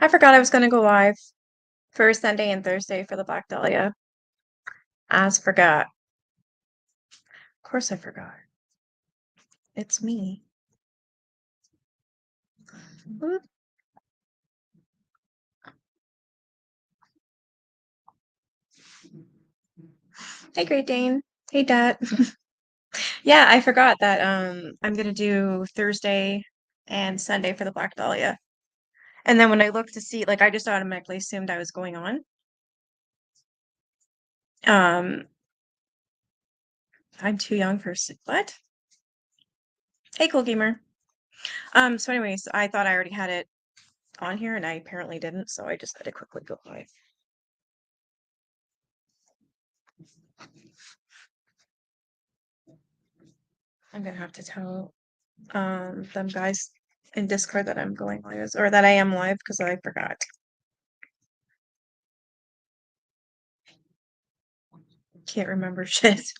I forgot I was gonna go live for Sunday and Thursday for the Black Dahlia. As forgot. Of course I forgot. It's me. Whoop. Hey, Great Dane. Hey, Dad. Yeah, I forgot that I'm gonna do Thursday and Sunday for the Black Dahlia. And then when I looked to see, like I just automatically assumed I was going on. Um, I'm too young for what? Hey, cool gamer. So anyways, I thought I already had it on here and I apparently didn't, so I just had to quickly go live. I'm gonna have to tell them guys in Discord that I'm going live or that I am live because I forgot. Can't remember shit.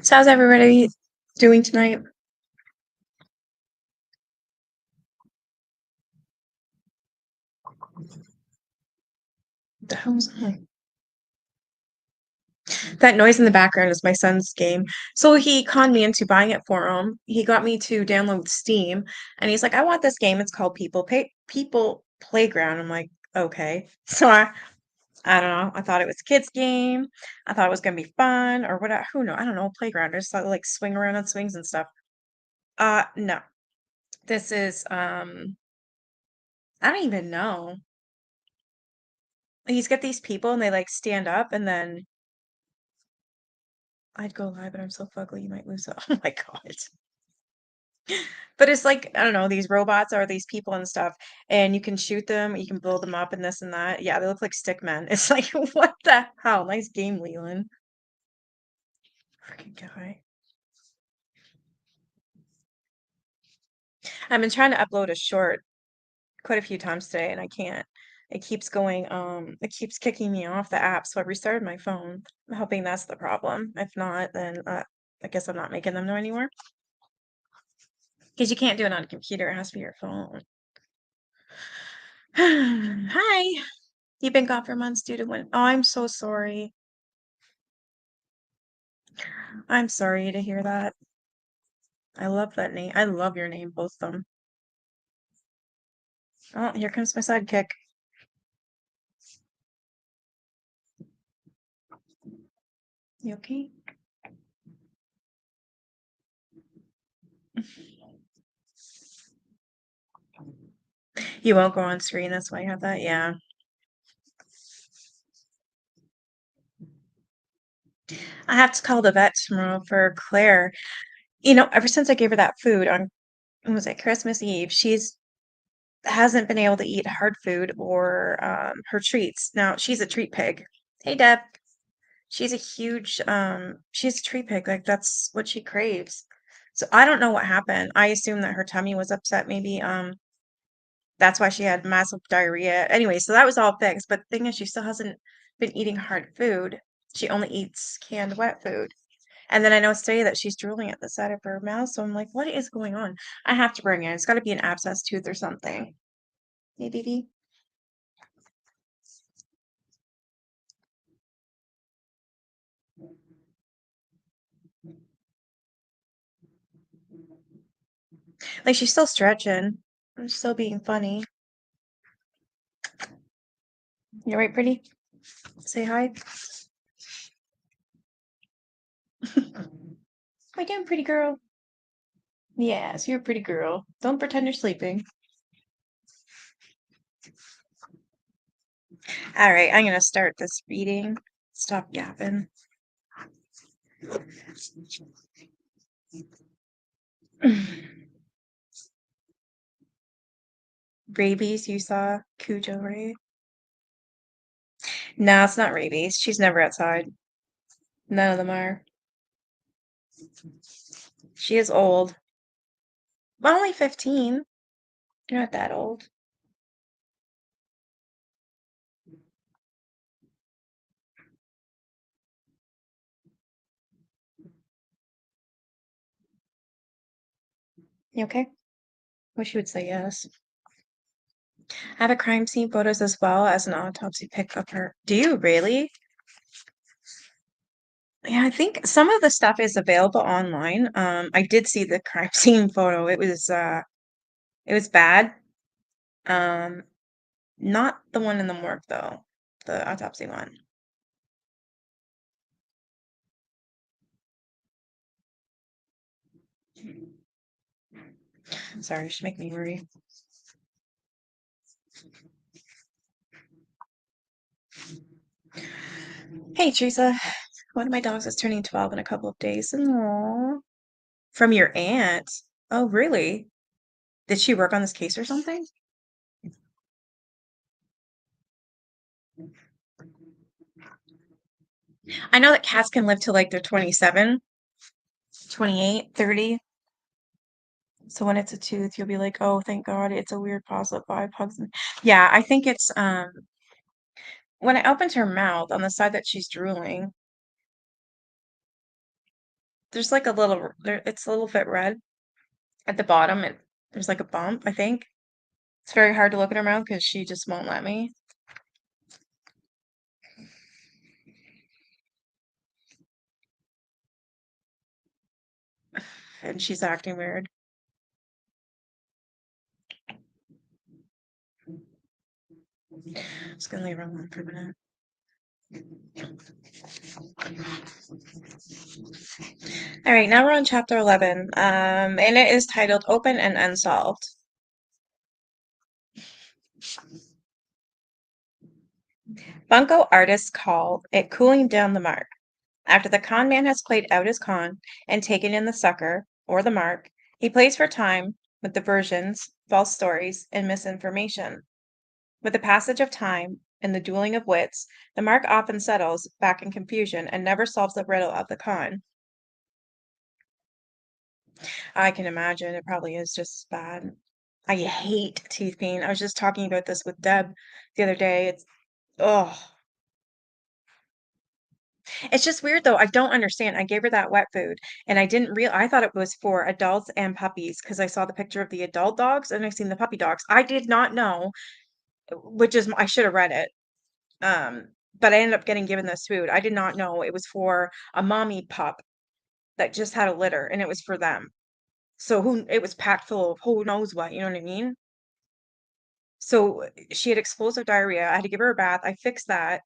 So how's everybody doing tonight? The hell's that? That noise in the background is my son's game. So he conned me into buying it for him. He got me to download Steam, and he's like, "I want this game. It's called People Playground." I'm like, "Okay." So I don't know. I thought it was a kids game. I thought it was gonna be fun or what. Who know? I don't know. Playground. I just thought like swing around on swings and stuff. No. This is I don't even know. He's got these people and they like stand up and then I'd go live, but I'm so fugly you might lose it. Oh my god. But it's like, I don't know, these robots are these people and stuff, and you can shoot them, you can build them up and this and that. Yeah, they look like stick men. It's like, what the hell? Nice game, Leland. Freaking guy. I've been trying to upload a short quite a few times today and I can't. It keeps going, it keeps kicking me off the app, so I restarted my phone. I'm hoping that's the problem. If not, then I guess I'm not making them know anymore. Because you can't do it on a computer, it has to be your phone. Hi. You've been gone for months due to when oh, I'm so sorry. I'm sorry to hear that. I love that name. I love your name, both of them. Oh, here comes my sidekick. You okay? You won't go on screen, that's why I have that. Yeah. I have to call the vet tomorrow for Claire. You know, ever since I gave her that food on when was it Christmas Eve, she's hasn't been able to eat hard food or her treats. Now she's a treat pig. Hey Deb. She's a huge she's a treat pig. Like that's what she craves. So I don't know what happened. I assume that her tummy was upset maybe. That's why she had massive diarrhea. Anyway, so that was all fixed. But the thing is she still hasn't been eating hard food. She only eats canned wet food. And then I know today that she's drooling at the side of her mouth. So I'm like, what is going on? I have to bring it. It's got to be an abscess tooth or something. Hey, baby. Like she's still stretching. I'm still being funny. You right, pretty? Say hi. My damn pretty girl. Yes, you're a pretty girl. Don't pretend you're sleeping. All right, I'm gonna start this reading. Stop yapping. Rabies, you saw Cujo, right? No, it's not rabies. She's never outside. None of them are. She is old. Well, only 15. You're not that old. You okay? Wish you would say yes. I have a crime scene photos as well as an autopsy pic of her. Do you really? Yeah, I think some of the stuff is available online. I did see the crime scene photo. It was bad. Um, Not the one in the morgue though. The autopsy one. Sorry, she make me worry. Hey, Teresa. One of my dogs is turning 12 in a couple of days. Aww. From your aunt. Oh, really? Did she work on this case or something? I know that cats can live till like they're 27, 28, 30. So when it's a tooth, you'll be like, "Oh, thank God, it's a weird positive vibe hugs." Yeah, I think it's when I opened her mouth on the side that she's drooling, there's like a little there it's a little bit red at the bottom. There's like a bump, I think. It's very hard to look at her mouth because she just won't let me. And she's acting weird. Just gonna leave her alone for a minute. All right, now we're on chapter 11, and it is titled Open and Unsolved. Bunko artists call it cooling down the mark. After the con man has played out his con and taken in the sucker, or the mark, he plays for time with diversions, false stories, and misinformation. With the passage of time and the dueling of wits, the mark often settles back in confusion and never solves the riddle of the con. I can imagine it probably is just bad. I hate teeth pain. I was just talking about this with Deb the other day. Oh, it's just weird though. I don't understand. I gave her that wet food and I thought it was for adults and puppies because I saw the picture of the adult dogs and I seen the puppy dogs. I did not know, which is I should have read it. Um, but I ended up getting given this food. I did not know it was for a mommy pup that just had a litter and it was for them. So who it was packed full of who knows what, you know what I mean? So she had explosive diarrhea. I had to give her a bath. I fixed that.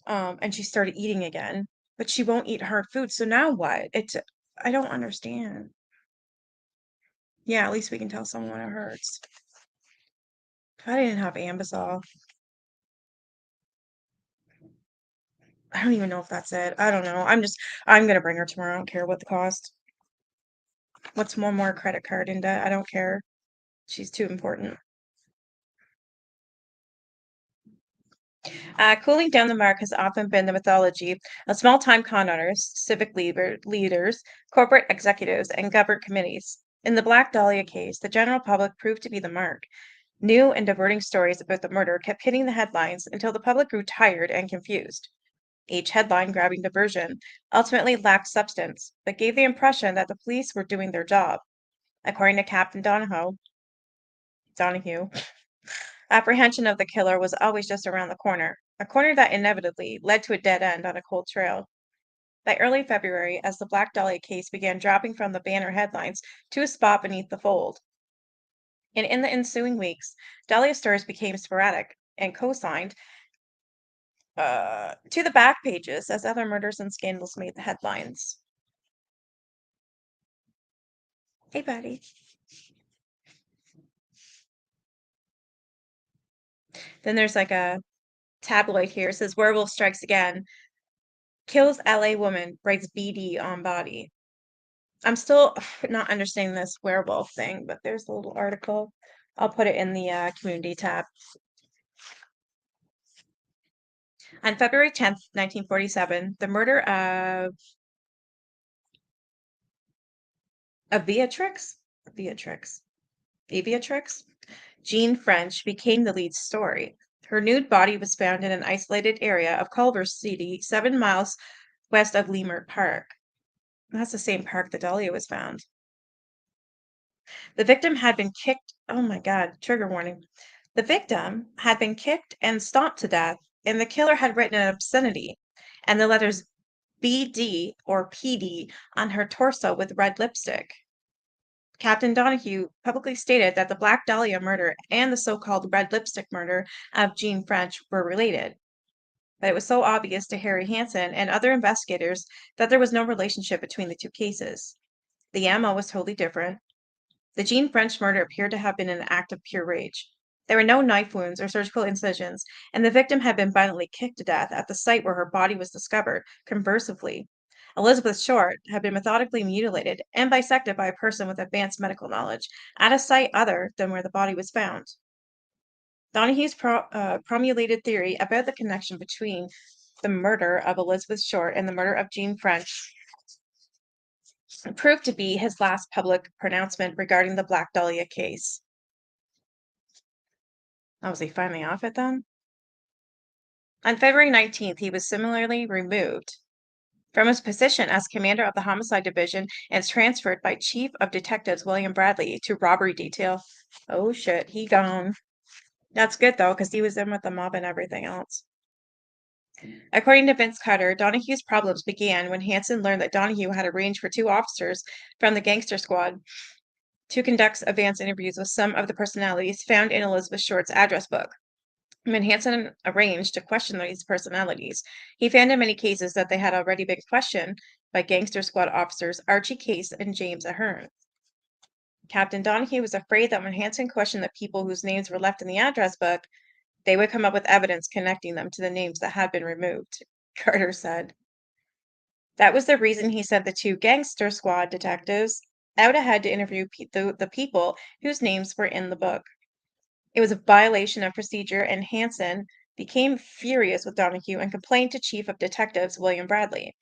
And she started eating again, but she won't eat hard food. So now what? I don't understand. Yeah, at least we can tell someone when it hurts. If I didn't have Ambisol, I don't even know if that's it. I don't know. I'm gonna bring her tomorrow. I don't care what the cost. What's one more credit card in debt? I don't care. She's too important. Cooling down the mark has often been the mythology of small-time con owners, leaders, corporate executives, and government committees. In the Black Dahlia case, the general public proved to be the mark. New and diverting stories about the murder kept hitting the headlines until the public grew tired and confused. Each headline grabbing diversion ultimately lacked substance, but gave the impression that the police were doing their job. According to Captain Donahue, apprehension of the killer was always just around the corner, a corner that inevitably led to a dead end on a cold trail. By early February, as the Black Dahlia case began dropping from the banner headlines to a spot beneath the fold, and in the ensuing weeks, Dahlia stories became sporadic and co-signed to the back pages as other murders and scandals made the headlines. Hey, buddy. Then there's like a tabloid here. It says Werewolf Strikes Again. Kills LA woman, writes BD on body. I'm still not understanding this werewolf thing, but there's a little article. I'll put it in the community tab. On February 10th, 1947, the murder of Beatrix Jean French became the lead story. Her nude body was found in an isolated area of Culver City, 7 miles west of Leimert Park. That's the same park that Dahlia was found. The victim had been kicked. Oh my God, trigger warning. The victim had been kicked and stomped to death, and the killer had written an obscenity and the letters BD or PD on her torso with red lipstick. Captain Donahue publicly stated that the Black Dahlia murder and the so-called red lipstick murder of Jean French were related, but it was so obvious to Harry Hansen and other investigators that there was no relationship between the two cases. The ammo was totally different. The Jean French murder appeared to have been an act of pure rage. There were no knife wounds or surgical incisions, and the victim had been violently kicked to death at the site where her body was discovered. Conversely, Elizabeth Short had been methodically mutilated and bisected by a person with advanced medical knowledge at a site other than where the body was found. Donahue's promulgated theory about the connection between the murder of Elizabeth Short and the murder of Jean French proved to be his last public pronouncement regarding the Black Dahlia case. Oh, was he finally off it then? On February 19th, he was similarly removed from his position as commander of the Homicide Division and transferred by Chief of Detectives William Bradley to robbery detail. Oh shit, he gone. That's good though, because he was in with the mob and everything else. According to Vince Cutter, Donahue's problems began when Hansen learned that Donahue had arranged for two officers from the gangster squad to conduct advance interviews with some of the personalities found in Elizabeth Short's address book. When Hansen arranged to question these personalities, he found in many cases that they had already been questioned by gangster squad officers Archie Case and James Ahern. Captain Donahue was afraid that when Hansen questioned the people whose names were left in the address book, they would come up with evidence connecting them to the names that had been removed, Carter said. That was the reason he sent the two gangster squad detectives out ahead to interview the people whose names were in the book. It was a violation of procedure, and Hansen became furious with Donahue and complained to Chief of Detectives William Bradley.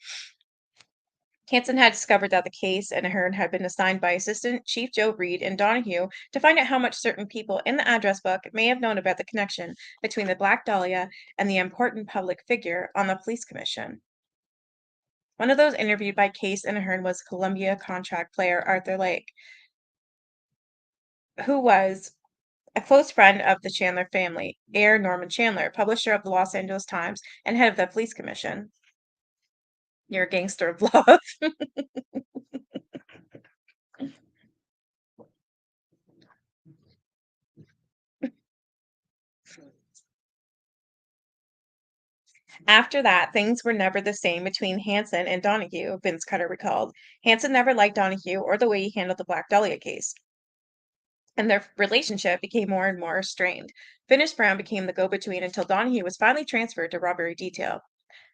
Hansen had discovered that the case and Ahern had been assigned by Assistant Chief Joe Reed and Donahue to find out how much certain people in the address book may have known about the connection between the Black Dahlia and the important public figure on the police commission. One of those interviewed by Case and Ahern was Columbia contract player Arthur Lake, who was a close friend of the Chandler family, heir Norman Chandler, publisher of the Los Angeles Times and head of the police commission. You're a gangster of love. After that, things were never the same between Hansen and Donahue, Vince Cutter recalled. Hansen never liked Donahue or the way he handled the Black Dahlia case, and their relationship became more and more strained. Finis Brown became the go-between until Donahue was finally transferred to robbery detail.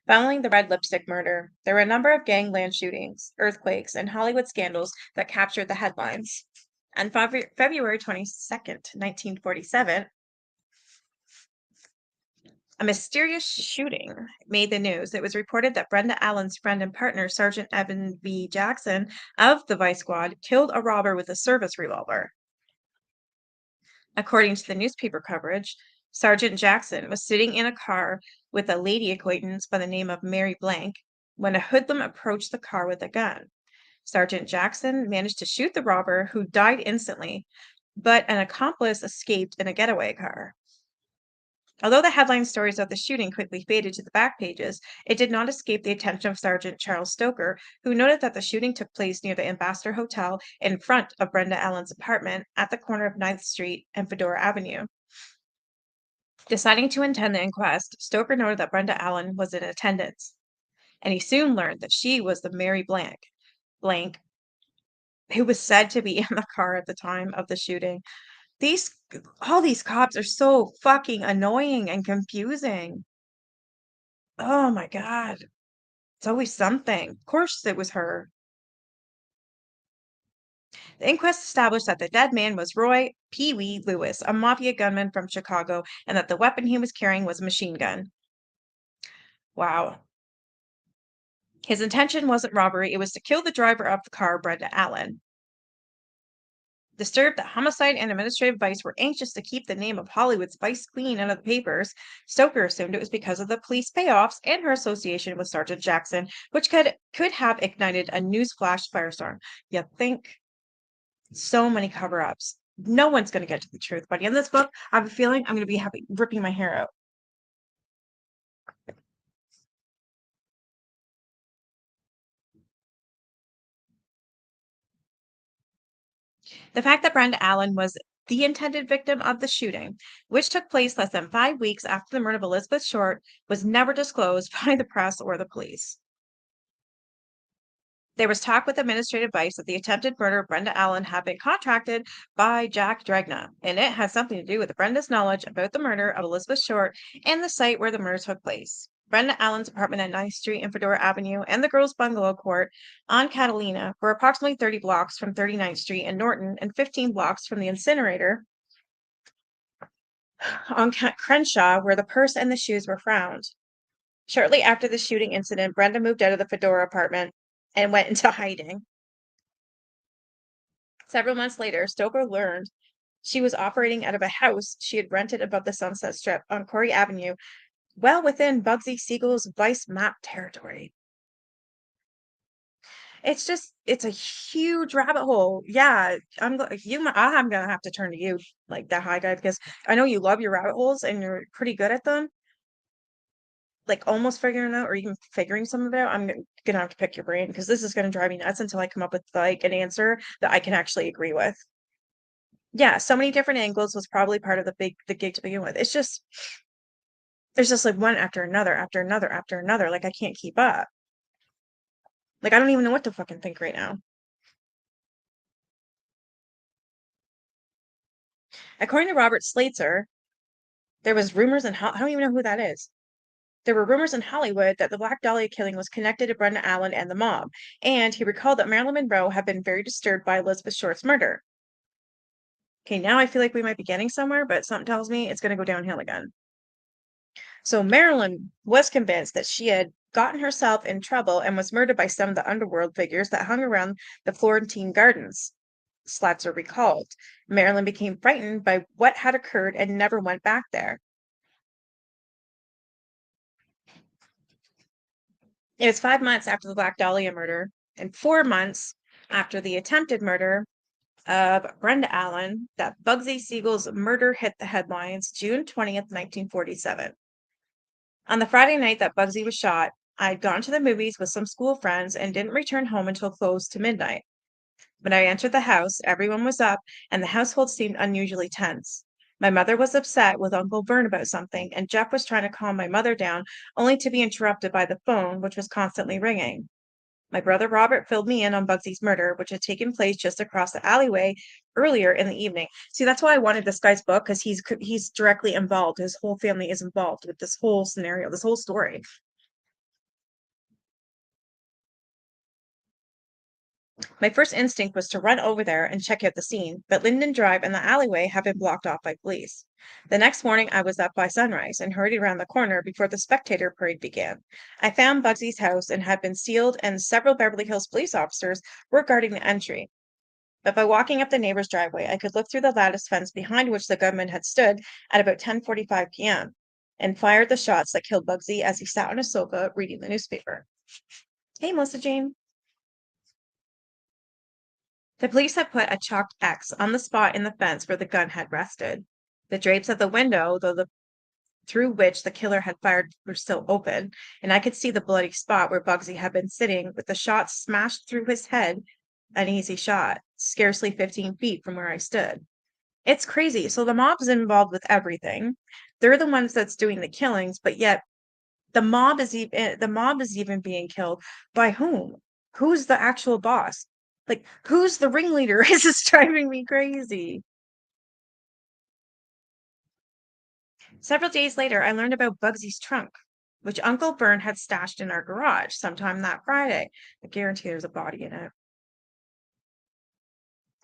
Following the red lipstick murder, there were a number of gangland shootings, earthquakes, and Hollywood scandals that captured the headlines. On February 22nd, 1947, a mysterious shooting made the news. It was reported that Brenda Allen's friend and partner, Sergeant Evan B. Jackson of the Vice Squad, killed a robber with a service revolver. According to the newspaper coverage, Sergeant Jackson was sitting in a car with a lady acquaintance by the name of Mary Blank when a hoodlum approached the car with a gun. Sergeant Jackson managed to shoot the robber, who died instantly, but an accomplice escaped in a getaway car. Although the headline stories of the shooting quickly faded to the back pages, it did not escape the attention of Sergeant Charles Stoker, who noted that the shooting took place near the Ambassador Hotel in front of Brenda Allen's apartment at the corner of 9th Street and Fedora Avenue. Deciding to attend the inquest, Stoker noted that Brenda Allen was in attendance, and he soon learned that she was the Mary Blank, who was said to be in the car at the time of the shooting. These all these cops are so fucking annoying and confusing. Oh my God. It's always something. Of course it was her. The inquest established that the dead man was Roy Pee Wee Lewis, a mafia gunman from Chicago, and that the weapon he was carrying was a machine gun. Wow. His intention wasn't robbery, it was to kill the driver of the car, Brenda Allen. Disturbed that homicide and administrative vice were anxious to keep the name of Hollywood's vice queen out of the papers, Stoker assumed it was because of the police payoffs and her association with Sergeant Jackson, which could have ignited a newsflash firestorm. You think? So many cover-ups. No one's going to get to the truth. By the end of this book, I have a feeling I'm going to be ripping my hair out. The fact that Brenda Allen was the intended victim of the shooting, which took place less than 5 weeks after the murder of Elizabeth Short, was never disclosed by the press or the police. There was talk with administrative vice that the attempted murder of Brenda Allen had been contracted by Jack Dragna, and it had something to do with Brenda's knowledge about the murder of Elizabeth Short and the site where the murder took place. Brenda Allen's apartment at 9th Street and Fedora Avenue and the girls' bungalow court on Catalina were approximately 30 blocks from 39th Street and Norton and 15 blocks from the incinerator on Crenshaw, where the purse and the shoes were found. Shortly after the shooting incident, Brenda moved out of the Fedora apartment and went into hiding. Several months later, Stoker learned she was operating out of a house she had rented above the Sunset Strip on Corey Avenue, well within Bugsy Siegel's Vice map territory. It's a huge rabbit hole. Yeah, I'm gonna have to turn to you, like that high guy, because I know you love your rabbit holes and you're pretty good at them. Like almost figuring out or even figuring some of it out. Gonna have to pick your brain because this is gonna drive me nuts until I come up with like an answer that I can actually agree with. Yeah, so many different angles was probably part of the gig to begin with. It's just there's just like one after another, after another, after another. Like I can't keep up. Like I don't even know what to fucking think right now. According to Robert Slater, there was rumors in I don't even know who that is. There were rumors in Hollywood that the Black Dahlia killing was connected to Brenda Allen and the mob, and he recalled that Marilyn Monroe had been very disturbed by Elizabeth Short's murder. Okay, now I feel like we might be getting somewhere, but something tells me it's going to go downhill again. So Marilyn was convinced that she had gotten herself in trouble and was murdered by some of the underworld figures that hung around the Florentine gardens. Slatzer recalled. Marilyn became frightened by what had occurred and never went back there. It was 5 months after the Black Dahlia murder and 4 months after the attempted murder of Brenda Allen that Bugsy Siegel's murder hit the headlines June 20th, 1947. On the Friday night that Bugsy was shot, I'd gone to the movies with some school friends and didn't return home until close to midnight. When I entered the house, everyone was up and the household seemed unusually tense. My mother was upset with Uncle Vern about something, and Jeff was trying to calm my mother down, only to be interrupted by the phone, which was constantly ringing. My brother Robert filled me in on Bugsy's murder, which had taken place just across the alleyway earlier in the evening. See, that's why I wanted this guy's book because he's directly involved. His whole family is involved with this whole scenario, this whole story. My first instinct was to run over there and check out the scene, but Linden Drive and the alleyway had been blocked off by police. The next morning, I was up by sunrise and hurried around the corner before the spectator parade began. I found Bugsy's house and had been sealed, and several Beverly Hills police officers were guarding the entry. But by walking up the neighbor's driveway, I could look through the lattice fence behind which the gunman had stood at about 10:45 p.m. and fired the shots that killed Bugsy as he sat on a sofa reading the newspaper. Hey, Melissa Jane. The police had put a chalked X on the spot in the fence where the gun had rested. The drapes of the window, through which the killer had fired, were still open, and I could see the bloody spot where Bugsy had been sitting with the shot smashed through his head, an easy shot, scarcely 15 feet from where I stood. It's crazy. So the mob's involved with everything. They're the ones that's doing the killings, but yet the mob is even being killed by whom? Who's the actual boss? Like, who's the ringleader? This is driving me crazy. Several days later, I learned about Bugsy's trunk, which Uncle Bern had stashed in our garage sometime that Friday. I guarantee there's a body in it.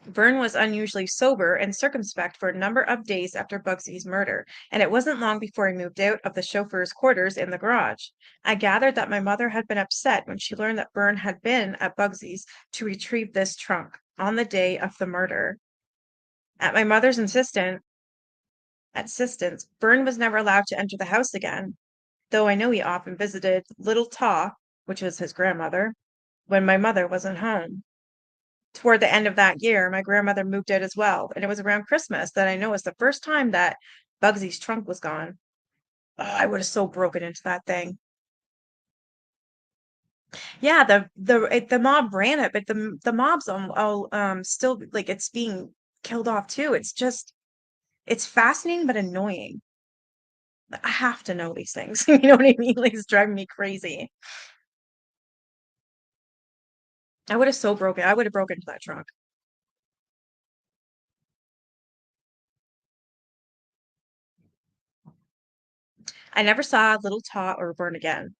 Vern was unusually sober and circumspect for a number of days after Bugsy's murder, and it wasn't long before he moved out of the chauffeur's quarters in the garage. I gathered that my mother had been upset when she learned that Vern had been at Bugsy's to retrieve this trunk on the day of the murder. At my mother's insistence, Vern was never allowed to enter the house again, though I know he often visited Little Ta, which was his grandmother, when my mother wasn't home. Toward the end of that year, my grandmother moved out as well, and it was around Christmas that I know was the first time that Bugsy's trunk was gone. Oh, I would have so broken into that thing. Yeah, the mob ran it, but the mob's all still like it's being killed off too. It's just it's fascinating but annoying. I have to know these things. You know what I mean? Like it's driving me crazy. I would have broken into that trunk. I never saw Little Tot or Burn again.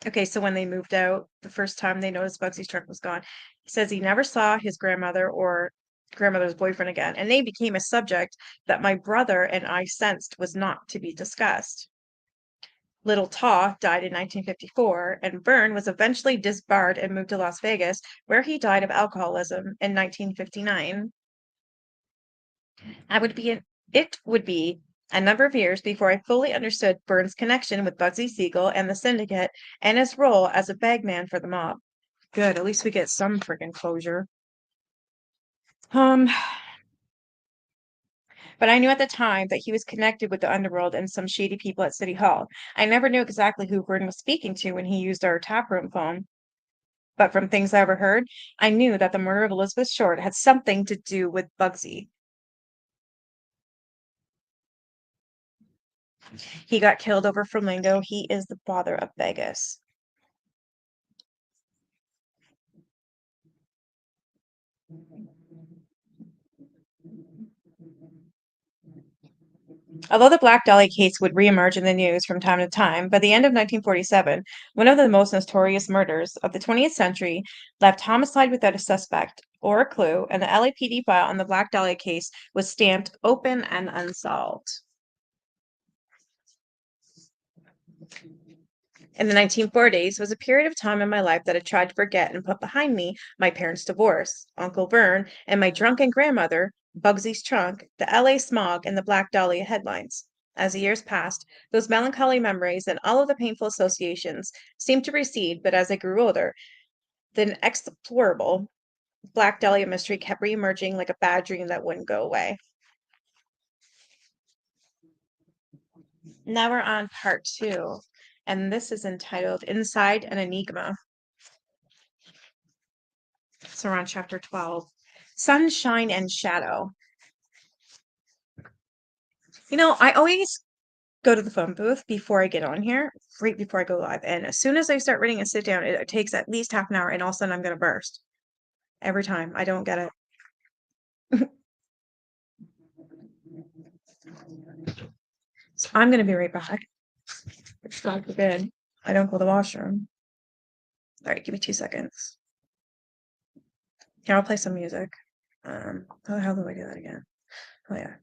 Okay, so when they moved out, the first time they noticed Bugsy's truck was gone, he says he never saw his grandmother or grandmother's boyfriend again, and they became a subject that my brother and I sensed was not to be discussed. Little Taw died in 1954, and Byrne was eventually disbarred and moved to Las Vegas, where he died of alcoholism in 1959. I would be an, it would be a number of years before I fully understood Byrne's connection with Bugsy Siegel and the syndicate and his role as a bagman for the mob. Good, at least we get some freaking closure. Um, but I knew at the time that he was connected with the underworld and some shady people at City Hall. I never knew exactly who Gordon was speaking to when he used our taproom phone, but from things I overheard, I knew that the murder of Elizabeth Short had something to do with Bugsy. He got killed over Flamingo. He is the father of Vegas. Although the Black Dahlia case would reemerge in the news from time to time, by the end of 1947, one of the most notorious murders of the 20th century left homicide without a suspect or a clue, and the LAPD file on the Black Dahlia case was stamped open and unsolved. In the 1940s was a period of time in my life that I tried to forget and put behind me my parents' divorce, Uncle Vern, and my drunken grandmother, Bugsy's trunk, the LA smog, and the Black Dahlia headlines. As the years passed, those melancholy memories and all of the painful associations seemed to recede, but as I grew older, the inexplorable Black Dahlia mystery kept reemerging like a bad dream that wouldn't go away. Now we're on part two, and this is entitled Inside an Enigma. So we're on chapter 12. Sunshine and Shadow. I always go to the phone booth before I get on here, right before I go live. And as soon as I start reading and sit down, it takes at least half an hour, and all of a sudden I'm going to burst every time. I don't get it. So I'm going to be right back. God forbid I don't go to the washroom. All right, give me 2 seconds. Here, I'll play some music. How the hell do I do that again? Oh, yeah.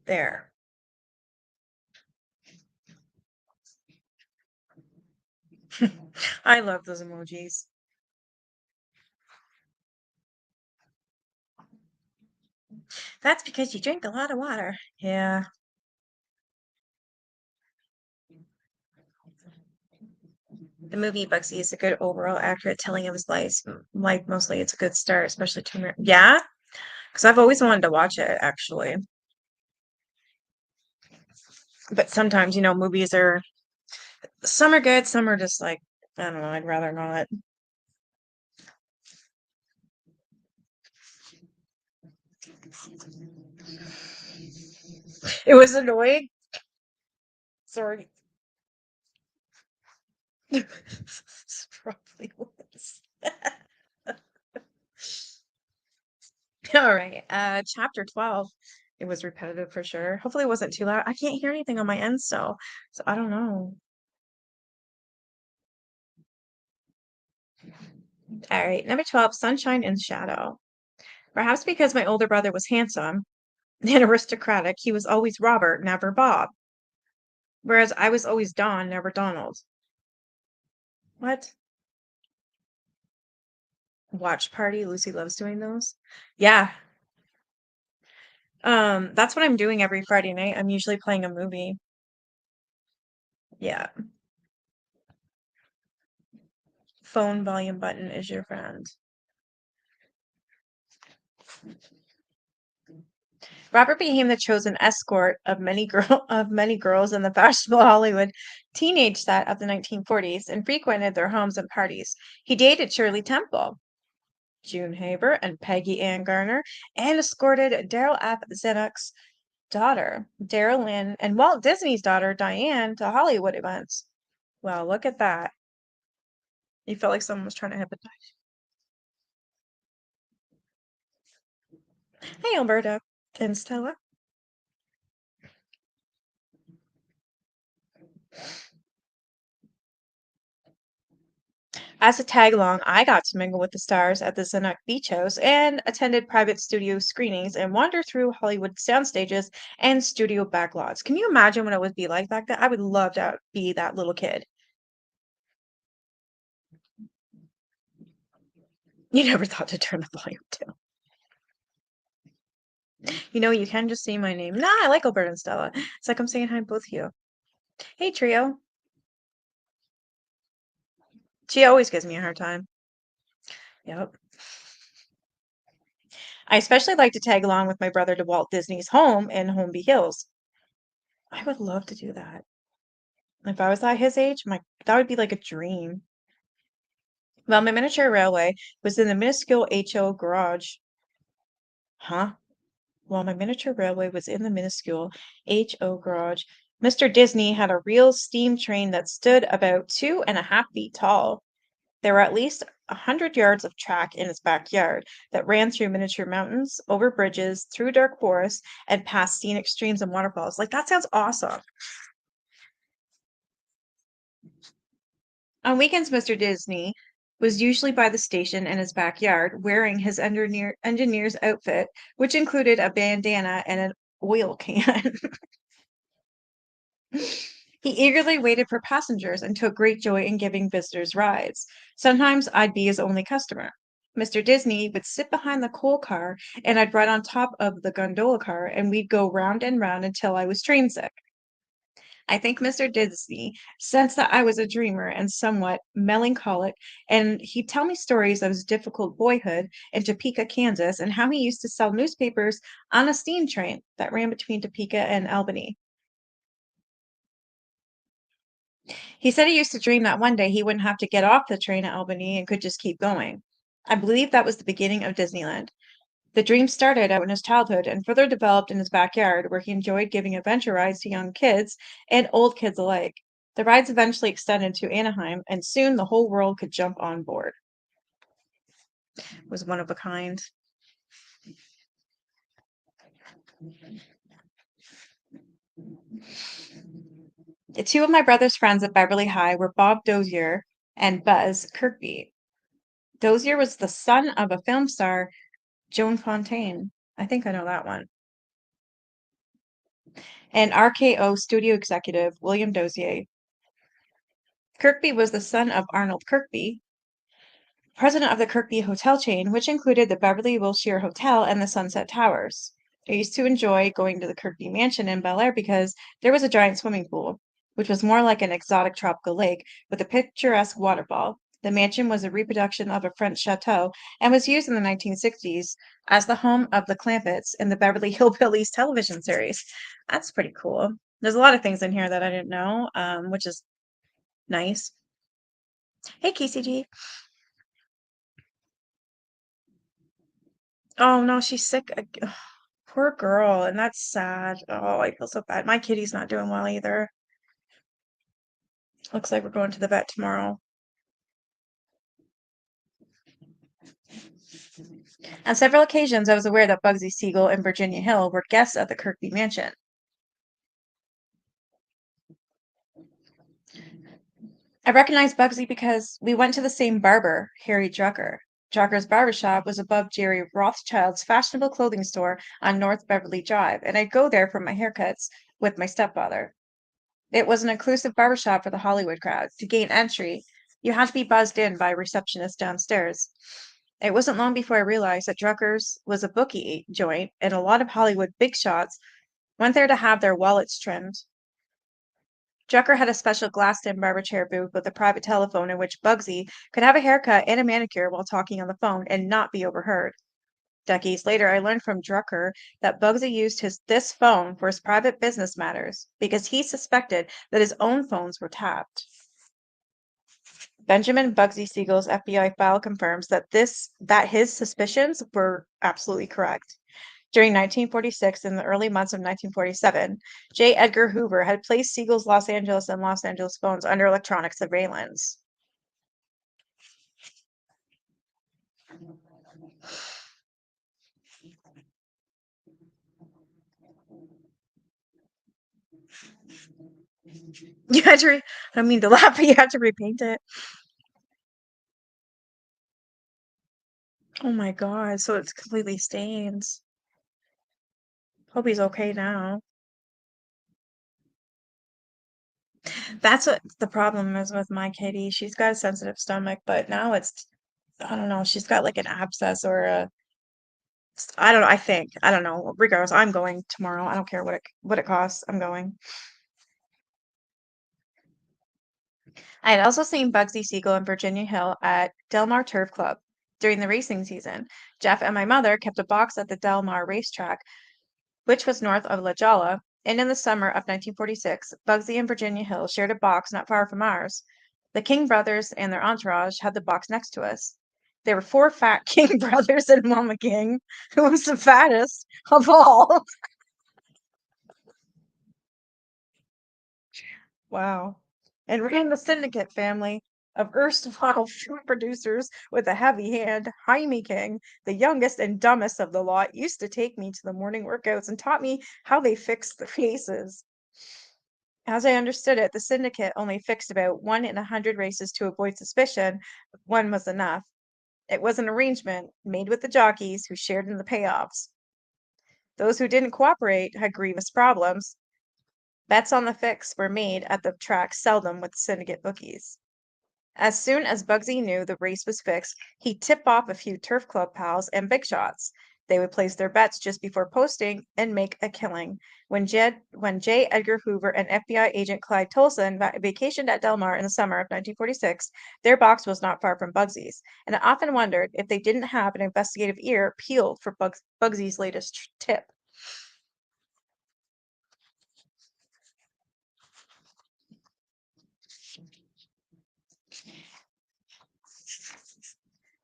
There. I love those emojis. That's because you drink a lot of water. Yeah. The movie Bugsy is a good overall accurate telling of his life. Mostly, it's a good start, especially to yeah, because I've always wanted to watch it actually. But sometimes, movies are some are good, some are just like I don't know. I'd rather not. It was annoying. Sorry. Probably was. All right. Chapter 12. It was repetitive for sure. Hopefully it wasn't too loud. I can't hear anything on my end still. So I don't know. All right. Number 12, Sunshine and Shadow. Perhaps because my older brother was handsome and aristocratic, he was always Robert, never Bob. Whereas I was always Don, never Donald. What? Watch party. Lucy loves doing those. Yeah. That's what I'm doing every Friday night. I'm usually playing a movie. Yeah. Phone volume button is your friend. Robert became the chosen escort of many girls in the fashionable Hollywood teenage set of the 1940s and frequented their homes and parties. He dated Shirley Temple, June Haber, and Peggy Ann Garner, and escorted Daryl F. Zanuck's daughter, Daryl Lynn, and Walt Disney's daughter, Diane, to Hollywood events. Well, look at that. You felt like someone was trying to hypnotize. Hey, Alberta and Stella. As a tag-along, I got to mingle with the stars at the Zanuck Beach House and attended private studio screenings and wander through Hollywood sound stages and studio backlots. Can you imagine what it would be like back then? I would love to be that little kid. You never thought to turn the volume down. You can just say my name. Nah, I like Alberta and Stella. It's like I'm saying hi to both of you. Hey, trio. She always gives me a hard time. Yep. I especially like to tag along with my brother to Walt Disney's home in Holmby Hills. I would love to do that. If I was at his age, that would be like a dream. Well, my miniature railway was in the minuscule HO garage. Huh? Well, my miniature railway was in the minuscule HO garage. Mr. Disney had a real steam train that stood about 2.5 feet tall. There were at least 100 yards of track in his backyard that ran through miniature mountains, over bridges, through dark forests, and past scenic streams and waterfalls. Like, that sounds awesome. On weekends, Mr. Disney was usually by the station in his backyard wearing his engineer's outfit, which included a bandana and an oil can. He eagerly waited for passengers and took great joy in giving visitors rides. Sometimes I'd be his only customer. Mr. Disney would sit behind the coal car and I'd ride on top of the gondola car and we'd go round and round until I was train sick. I think Mr. Disney sensed that I was a dreamer and somewhat melancholic, and he'd tell me stories of his difficult boyhood in Topeka, Kansas, and how he used to sell newspapers on a steam train that ran between Topeka and Albany. He said he used to dream that one day he wouldn't have to get off the train at Albany and could just keep going. I believe that was the beginning of Disneyland. The dream started out in his childhood and further developed in his backyard, where he enjoyed giving adventure rides to young kids and old kids alike. The rides eventually extended to Anaheim, and soon the whole world could jump on board. It was one of a kind. The two of my brother's friends at Beverly High were Bob Dozier and Buzz Kirkby. Dozier was the son of a film star, Joan Fontaine. I think I know that one. and RKO studio executive William Dozier. Kirkby was the son of Arnold Kirkby, president of the Kirkby hotel chain, which included the Beverly Wilshire Hotel and the Sunset Towers. I used to enjoy going to the Kirkby Mansion in Bel Air because there was a giant swimming pool, which was more like an exotic tropical lake with a picturesque waterfall. The mansion was a reproduction of a French chateau and was used in the 1960s as the home of the Clampetts in the Beverly Hillbillies television series. That's pretty cool. There's a lot of things in here that I didn't know, which is nice. Hey, KCG. Oh no, she's sick. Poor girl, and that's sad. Oh, I feel so bad. My kitty's not doing well either. Looks like we're going to the vet tomorrow. On several occasions, I was aware that Bugsy Siegel and Virginia Hill were guests at the Kirkby Mansion. I recognized Bugsy because we went to the same barber, Harry Drucker. Drucker's barbershop was above Jerry Rothschild's fashionable clothing store on North Beverly Drive, and I'd go there for my haircuts with my stepfather. It was an inclusive barbershop for the Hollywood crowd. To gain entry, you had to be buzzed in by a receptionist downstairs. It wasn't long before I realized that Drucker's was a bookie joint, and a lot of Hollywood big shots went there to have their wallets trimmed. Drucker had a special glassed-in barber chair booth with a private telephone in which Bugsy could have a haircut and a manicure while talking on the phone and not be overheard. Decades later, I learned from Drucker that Bugsy used this phone for his private business matters because he suspected that his own phones were tapped. Benjamin Bugsy Siegel's FBI file confirms that his suspicions were absolutely correct. During 1946 and the early months of 1947, J. Edgar Hoover had placed Siegel's Los Angeles and Los Angeles phones under electronic surveillance. You had to, I don't mean to laugh, but you had to repaint it. Oh my God, so it's completely stained. Hope he's okay now. That's what the problem is with my kitty. She's got a sensitive stomach, but now I don't know, she's got like an abscess or I don't know, I don't know. Regardless, I'm going tomorrow. I don't care what it costs. I'm going. I had also seen Bugsy Siegel and Virginia Hill at Del Mar Turf Club during the racing season. Jeff and my mother kept a box at the Del Mar racetrack, which was north of La Jolla, and in the summer of 1946, Bugsy and Virginia Hill shared a box not far from ours. The King brothers and their entourage had the box next to us. There were four fat King brothers and Mama King, who was the fattest of all. Wow. And ran the Syndicate family of erstwhile food producers with a heavy hand. Jaime King, the youngest and dumbest of the lot, used to take me to the morning workouts and taught me how they fixed the faces. As I understood it, the syndicate only fixed about 1 in 100 races to avoid suspicion. One was enough. It was an arrangement made with the jockeys who shared in the payoffs. Those who didn't cooperate had grievous problems. Bets on the fix were made at the track seldom with syndicate bookies. As soon as Bugsy knew the race was fixed, he'd tip off a few turf club pals and big shots. They would place their bets just before posting and make a killing. When J. Edgar Hoover and FBI agent Clyde Tolson vacationed at Del Mar in the summer of 1946, their box was not far from Bugsy's, and I often wondered if they didn't have an investigative ear peeled for Bugsy's latest tip.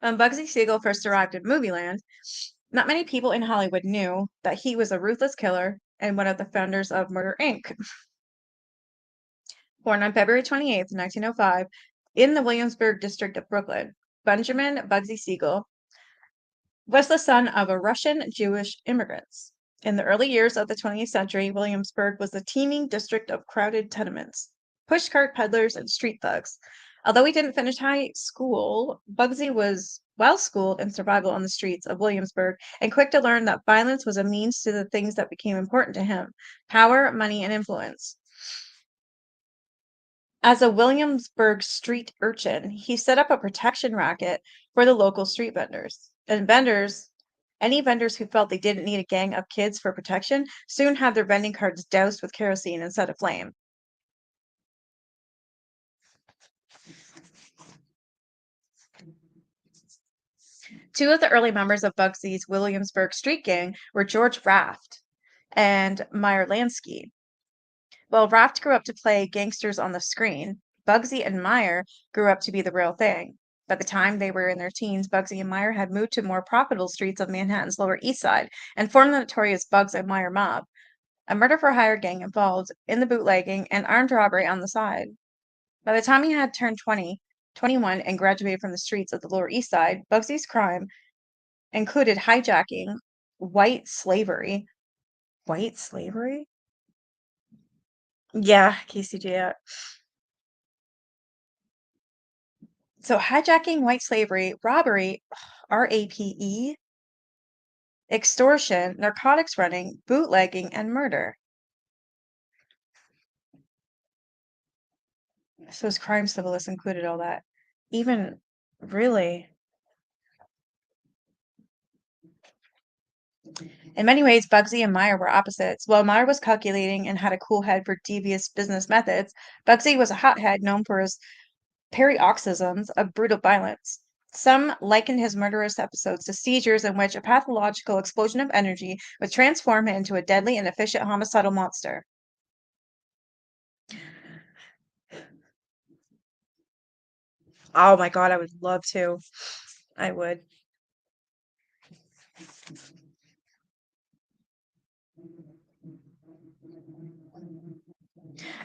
When Bugsy Siegel first arrived in Movieland, not many people in Hollywood knew that he was a ruthless killer and one of the founders of Murder Inc. Born on February 28th, 1905, in the Williamsburg district of Brooklyn, Benjamin Bugsy Siegel was the son of a Russian Jewish immigrants. In the early years of the 20th century, Williamsburg was a teeming district of crowded tenements, pushcart peddlers, and street thugs. Although he didn't finish high school, Bugsy was well schooled in survival on the streets of Williamsburg, and quick to learn that violence was a means to the things that became important to him: power, money, and influence. As a Williamsburg street urchin, he set up a protection racket for the local street vendors. Any vendors who felt they didn't need a gang of kids for protection, soon had their vending carts doused with kerosene and set aflame. Two of the early members of Bugsy's Williamsburg street gang were George Raft and Meyer Lansky. While Raft grew up to play gangsters on the screen, Bugsy and Meyer grew up to be the real thing. By the time they were in their teens, Bugsy and Meyer had moved to more profitable streets of Manhattan's Lower East Side and formed the notorious Bugs and Meyer Mob, a murder for hire gang involved in the bootlegging and armed robbery on the side. By the time he had turned 20, 21, and graduated from the streets of the Lower East Side, Bugsy's crime included hijacking, white slavery. White slavery? Yeah, KCJ. So hijacking, white slavery, robbery, RAPE, extortion, narcotics running, bootlegging, and murder. So his crime civil list included all that. Even really. In many ways, Bugsy and Meyer were opposites. While Meyer was calculating and had a cool head for devious business methods, Bugsy was a hothead known for his paroxysms of brutal violence. Some likened his murderous episodes to seizures in which a pathological explosion of energy would transform him into a deadly and efficient homicidal monster. Oh my God, I would love to. I would.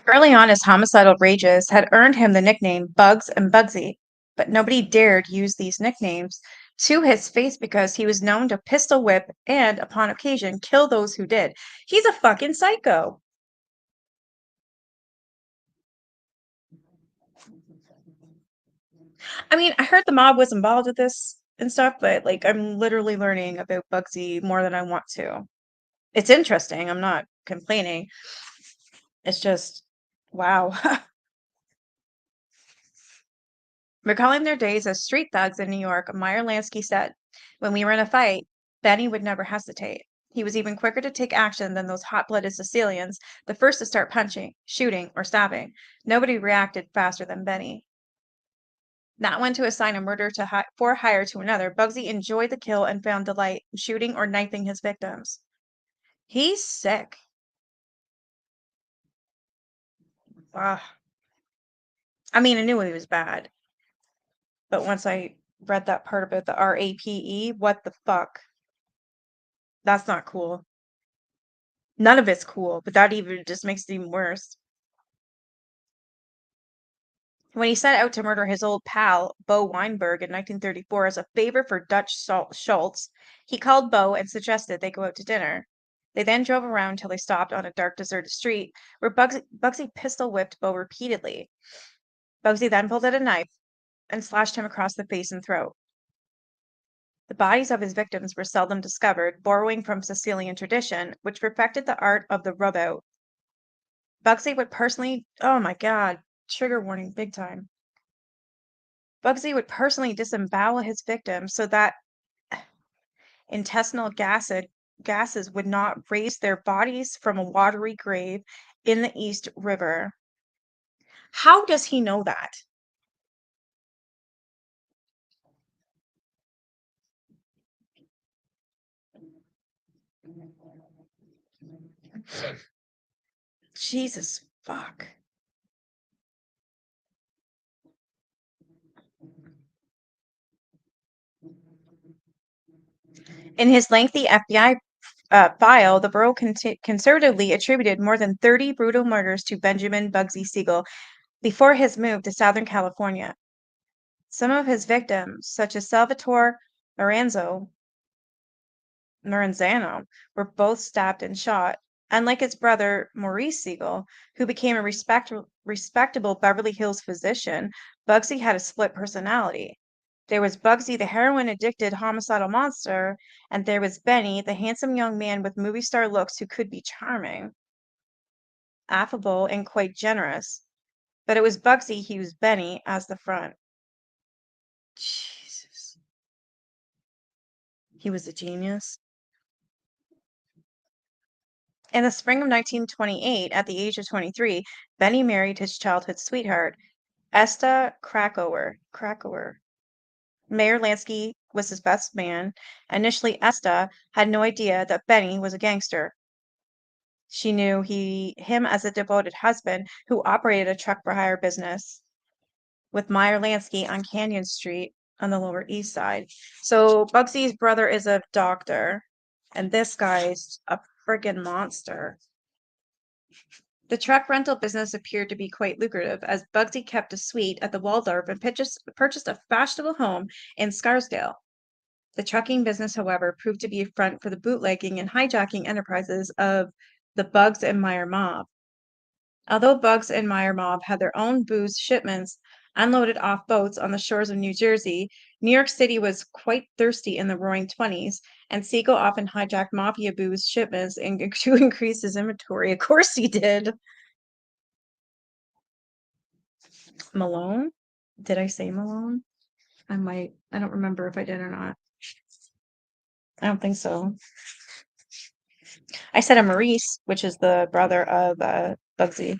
Early on, his homicidal rages had earned him the nickname Bugs and Bugsy, but nobody dared use these nicknames to his face because he was known to pistol whip and, upon occasion, kill those who did. He's a fucking psycho. I mean, I heard the mob was involved with this and stuff, but like I'm literally learning about Bugsy more than I want to. It's interesting. I'm not complaining. It's just wow. Recalling their days as street thugs in New York, Meyer Lansky said, "When we were in a fight, Benny would never hesitate. He was even quicker to take action than those hot-blooded Sicilians, the first to start punching, shooting, or stabbing. Nobody reacted faster than Benny." Not one to assign a murder for hire to another, Bugsy enjoyed the kill and found delight in shooting or knifing his victims. He's sick. Ugh. I mean, I knew he was bad, but once I read that part about the RAPE, what the fuck? That's not cool. None of it's cool, but that even just makes it even worse. When he set out to murder his old pal, Bo Weinberg, in 1934 as a favor for Dutch Schultz, he called Bo and suggested they go out to dinner. They then drove around until they stopped on a dark, deserted street where Bugsy pistol whipped Bo repeatedly. Bugsy then pulled out a knife and slashed him across the face and throat. The bodies of his victims were seldom discovered, borrowing from Sicilian tradition, which perfected the art of the rub out. Bugsy would personally, oh my God, trigger warning big time. Bugsy would personally disembowel his victims so that intestinal gases would not raise their bodies from a watery grave in the East River. How does he know that? Jesus fuck. In his lengthy FBI file, the Bureau conservatively attributed more than 30 brutal murders to Benjamin Bugsy Siegel before his move to Southern California. Some of his victims, such as Salvatore Maranzo, Maranzano, were both stabbed and shot. Unlike his brother Maurice Siegel, who became a respectable Beverly Hills physician, Bugsy had a split personality. There was Bugsy, the heroin-addicted homicidal monster, and there was Benny, the handsome young man with movie star looks who could be charming, affable, and quite generous. But it was Bugsy, he was Benny, as the front. Jesus. He was a genius. In the spring of 1928, at the age of 23, Benny married his childhood sweetheart, Esta Krakauer. Mayor Lansky was his best man. Initially, Esta had no idea that Benny was a gangster. She knew him as a devoted husband who operated a truck for hire business with Meyer Lansky on Canyon Street on the Lower East Side. So Bugsy's brother is a doctor, and this guy's a friggin' monster. The truck rental business appeared to be quite lucrative as Bugsy kept a suite at the Waldorf and purchased a fashionable home in Scarsdale. The trucking business, however, proved to be a front for the bootlegging and hijacking enterprises of the Bugs and Meyer mob. Although Bugs and Meyer mob had their own booze shipments unloaded off boats on the shores of New Jersey, New York City was quite thirsty in the roaring 20s, and Siegel often hijacked mafia booze shipments to increase his inventory. Of course he did. Malone? Did I say Malone? I don't remember if I did or not. I don't think so. I said a Maurice, which is the brother of Bugsy.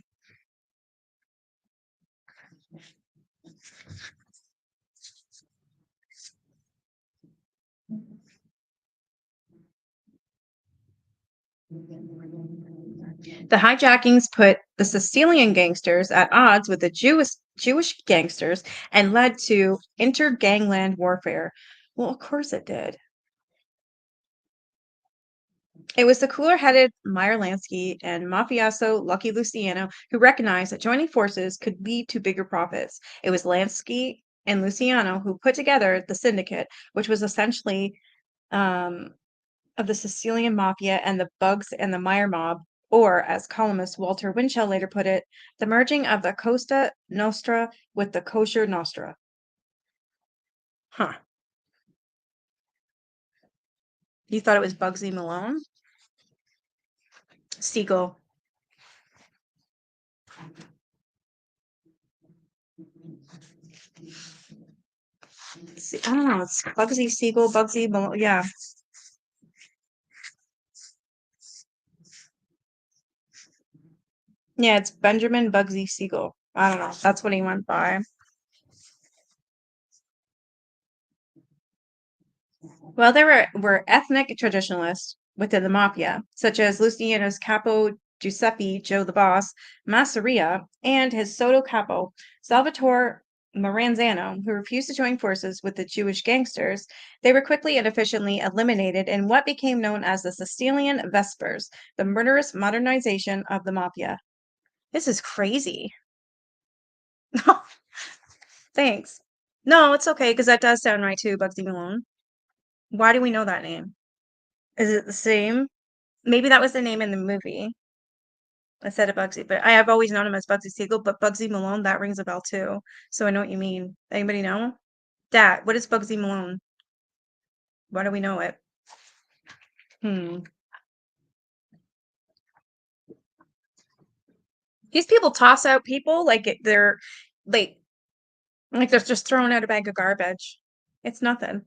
The hijackings put the Sicilian gangsters at odds with the Jewish gangsters and led to inter-gangland warfare. Well, of course it did. It was the cooler-headed Meyer Lansky and mafioso Lucky Luciano who recognized that joining forces could lead to bigger profits. It was Lansky and Luciano who put together the syndicate, which was essentially um, of the Sicilian mafia and the Bugs and the Meyer mob, or as columnist Walter Winchell later put it, the merging of the Costa Nostra with the Kosher Nostra. Huh. You thought it was Bugsy Malone? Siegel. I don't know. It's Bugsy Siegel, Bugsy Malone. Yeah. Yeah, it's Benjamin Bugsy Siegel. I don't know. That's what he went by. Well, there were ethnic traditionalists within the mafia, such as Luciano's capo Giuseppe Joe the Boss Masseria and his Soto capo Salvatore Maranzano, who refused to join forces with the Jewish gangsters. They were quickly and efficiently eliminated in what became known as the Sicilian Vespers, the murderous modernization of the mafia. This is crazy. Thanks. No, it's okay because that does sound right too, Bugsy Malone. Why do we know that name? Is it the same? Maybe that was the name in the movie instead of Bugsy, but I have always known him as Bugsy Siegel, but Bugsy Malone, that rings a bell too. So I know what you mean. Anybody know? Dad, what is Bugsy Malone? Why do we know it? Hmm. These people toss out people like they're like they're just throwing out a bag of garbage. It's nothing.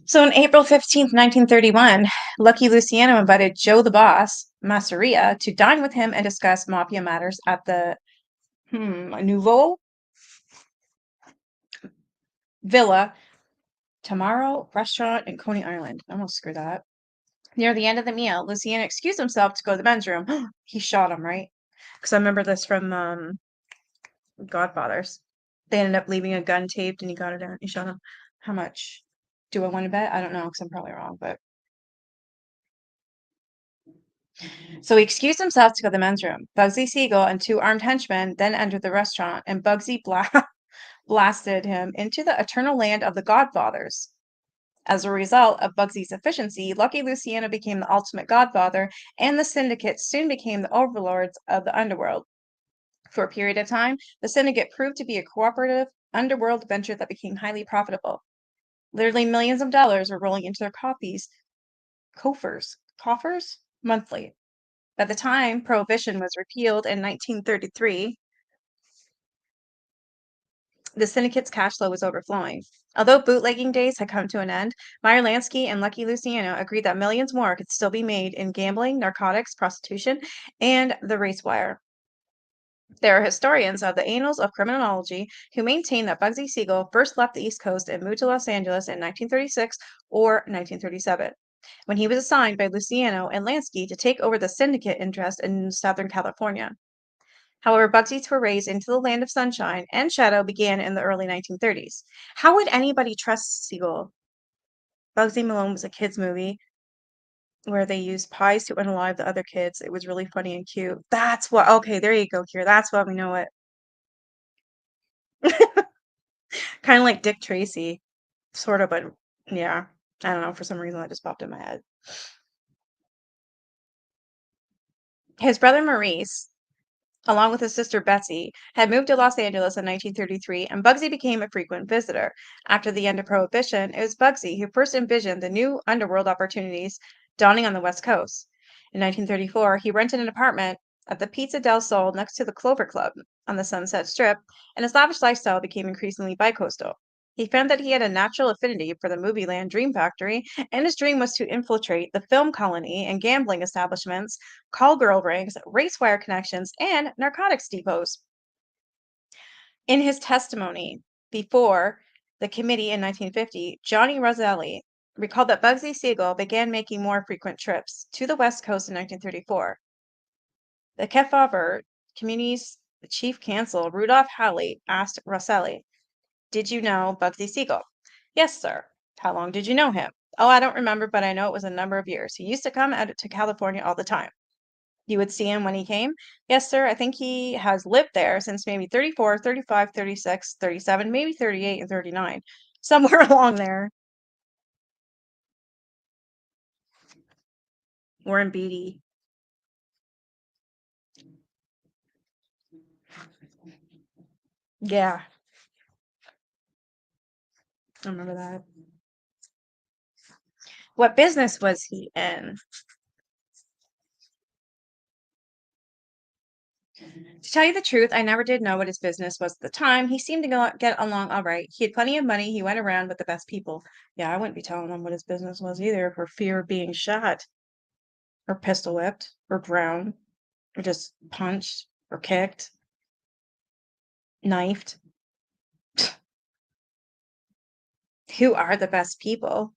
So on April 15th, 1931, Lucky Luciano invited Joe the Boss, Masseria, to dine with him and discuss mafia matters at the Nouveau Villa Tamaro restaurant in Coney Island. I almost screwed that up. Near the end of the meal, Luciano excused himself to go to the men's room. He shot him, right? Because I remember this from Godfathers. They ended up leaving a gun taped and he got it out. He shot him. How much? Do I want to bet? I don't know because I'm probably wrong, but so he excused himself to go to the men's room. Bugsy Siegel and two armed henchmen then entered the restaurant, and Bugsy blasted him into the eternal land of the Godfathers. As a result of Bugsy's efficiency, Lucky Luciano became the ultimate godfather, and the syndicate soon became the overlords of the underworld. For a period of time, the syndicate proved to be a cooperative underworld venture that became highly profitable. Literally millions of dollars were rolling into their coffers monthly. By the time Prohibition was repealed in 1933, the syndicate's cash flow was overflowing. Although bootlegging days had come to an end, Meyer Lansky and Lucky Luciano agreed that millions more could still be made in gambling, narcotics, prostitution, and the race wire. There are historians of the Annals of Criminology who maintain that Bugsy Siegel first left the East Coast and moved to Los Angeles in 1936 or 1937, when he was assigned by Luciano and Lansky to take over the syndicate interest in Southern California. However, Bugsy's forays into the land of sunshine and shadow began in the early 1930s. How would anybody trust Siegel? Bugsy Malone was a kids' movie where they used pies to unalive the other kids. It was really funny and cute. That's what, okay, there you go, Kira. That's what we know it. Kind of like Dick Tracy, sort of, but yeah. I don't know. For some reason, that just popped in my head. His brother Maurice, along with his sister Betsy, had moved to Los Angeles in 1933, and Bugsy became a frequent visitor. After the end of Prohibition, it was Bugsy who first envisioned the new underworld opportunities dawning on the West Coast. In 1934, he rented an apartment at the Pizza del Sol next to the Clover Club on the Sunset Strip, and his lavish lifestyle became increasingly bicoastal. He found that he had a natural affinity for the movie land Dream Factory, and his dream was to infiltrate the film colony and gambling establishments, call girl rings, race wire connections, and narcotics depots. In his testimony before the committee in 1950, Johnny Roselli recalled that Bugsy Siegel began making more frequent trips to the West Coast in 1934. The Kefauver community's chief counsel, Rudolph Halley, asked Rosselli, "Did you know Bugsy Siegel?" "Yes, sir." "How long did you know him?" "Oh, I don't remember, but I know it was a number of years. He used to come out to California all the time." "You would see him when he came?" "Yes, sir. I think he has lived there since maybe 34, 35, 36, 37, maybe 38 and 39. Somewhere along there." Warren Beatty. Yeah, I remember that. What business was he in? To tell you the truth, I never did know what his business was at the time. He seemed to get along all right. He had plenty of money. He went around with the best people. Yeah, I wouldn't be telling him what his business was either for fear of being shot or pistol whipped or drowned or just punched or kicked, knifed. Who are the best people?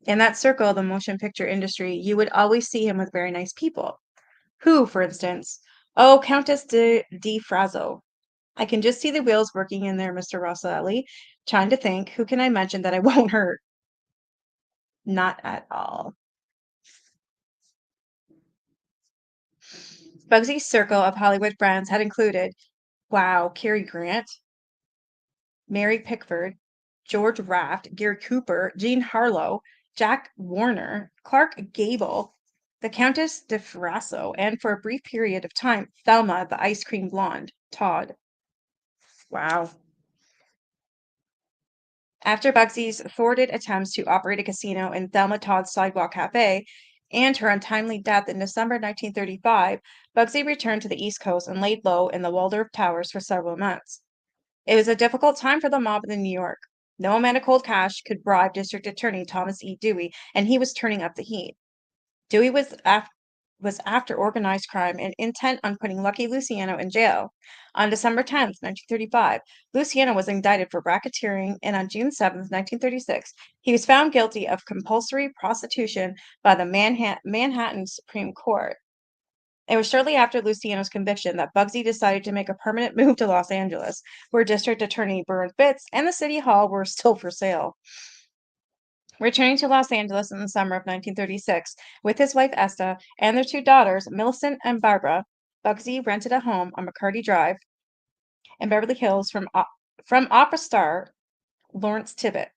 In that circle of the motion picture industry, you would always see him with very nice people. Who, for instance? Oh, Countess de Frazzo. I can just see the wheels working in there, Mr. Rosselli, trying to think, who can I mention that I won't hurt? Not at all. Bugsy's circle of Hollywood friends had included, wow, Cary Grant, Mary Pickford, George Raft, Gary Cooper, Jean Harlow, Jack Warner, Clark Gable, the Countess de Ferrasso, and for a brief period of time, Thelma, the ice cream blonde, Todd. Wow. After Bugsy's thwarted attempts to operate a casino in Thelma Todd's Sidewalk Cafe and her untimely death in December 1935, Bugsy returned to the East Coast and laid low in the Waldorf Towers for several months. It was a difficult time for the mob in New York. No amount of cold cash could bribe District Attorney Thomas E. Dewey, and he was turning up the heat. Dewey was after organized crime and intent on putting Lucky Luciano in jail. On December 10th, 1935, Luciano was indicted for racketeering, and on June 7th, 1936, he was found guilty of compulsory prostitution by the Manhattan Supreme Court. It was shortly after Luciano's conviction that Bugsy decided to make a permanent move to Los Angeles, where District Attorney Burn Fitz and the City Hall were still for sale. Returning to Los Angeles in the summer of 1936 with his wife Esta and their two daughters, Millicent and Barbara, Bugsy rented a home on McCarty Drive in Beverly Hills from opera star Lawrence Tibbett.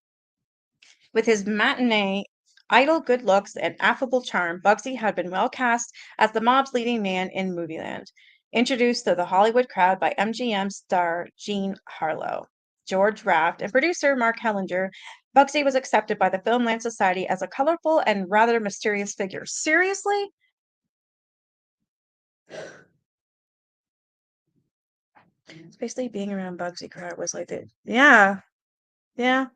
With his matinee, idle good looks, and affable charm, Bugsy had been well cast as the mob's leading man in Movieland. Introduced to the Hollywood crowd by MGM star Jean Harlow, George Raft, and producer Mark Hellinger, Bugsy was accepted by the Filmland Society as a colorful and rather mysterious figure. Seriously? It's basically being around Bugsy crowd was like the yeah, yeah.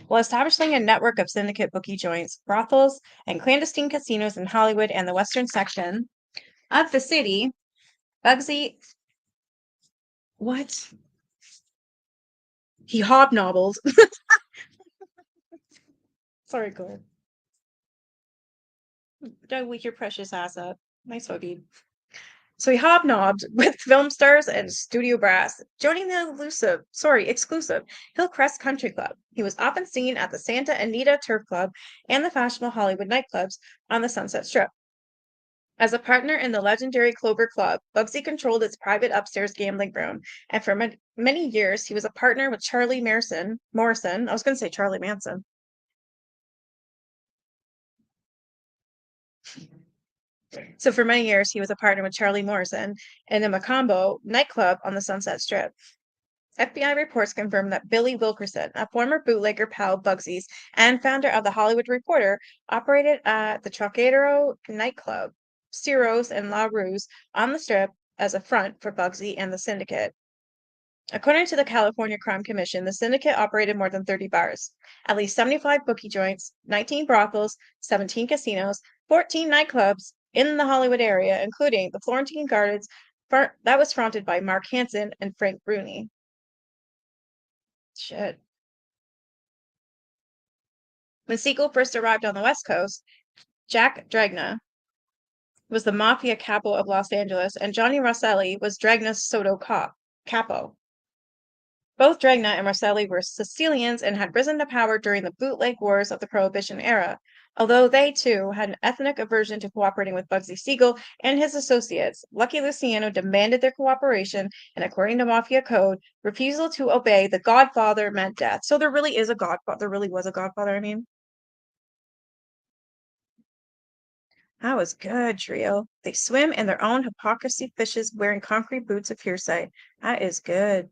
While establishing a network of syndicate bookie joints, brothels, and clandestine casinos in Hollywood and the western section of the city, Bugsy, what? He hobnobbled. Sorry, go ahead. Don't wake your precious ass up. Nice huggy. So he hobnobbed with film stars and studio brass, joining the exclusive Hillcrest Country Club. He was often seen at the Santa Anita Turf Club and the fashionable Hollywood nightclubs on the Sunset Strip. As a partner in the legendary Clover Club, Bugsy controlled its private upstairs gambling room, and for many years he was a partner with Charlie Morrison. I was going to say Charlie Manson. So for many years he was a partner with Charlie Morrison in the Macombo nightclub on the Sunset Strip. FBI reports confirm that Billy Wilkerson, a former bootlegger pal of Bugsy's and founder of the Hollywood Reporter, operated at the Trocadero nightclub, Ciro's and La Rue's on the Strip as a front for Bugsy and the syndicate. According to the California Crime Commission, the syndicate operated more than 30 bars, at least 75 bookie joints, 19 brothels, 17 casinos, 14 nightclubs in the Hollywood area, including the Florentine Gardens that was fronted by Mark Hansen and Frank Bruni. Shit. When Siegel first arrived on the West Coast, Jack Dragna was the mafia capo of Los Angeles, and Johnny Rosselli was Dragna's capo. Both Dragna and Rosselli were Sicilians and had risen to power during the bootleg wars of the Prohibition era, although they, too, had an ethnic aversion to cooperating with Bugsy Siegel and his associates. Lucky Luciano demanded their cooperation, and according to Mafia code, refusal to obey the Godfather meant death. So there really is a Godfather. There really was a Godfather, I mean. That was good, trio. They swim in their own hypocrisy fishes wearing concrete boots of hearsay. That is good.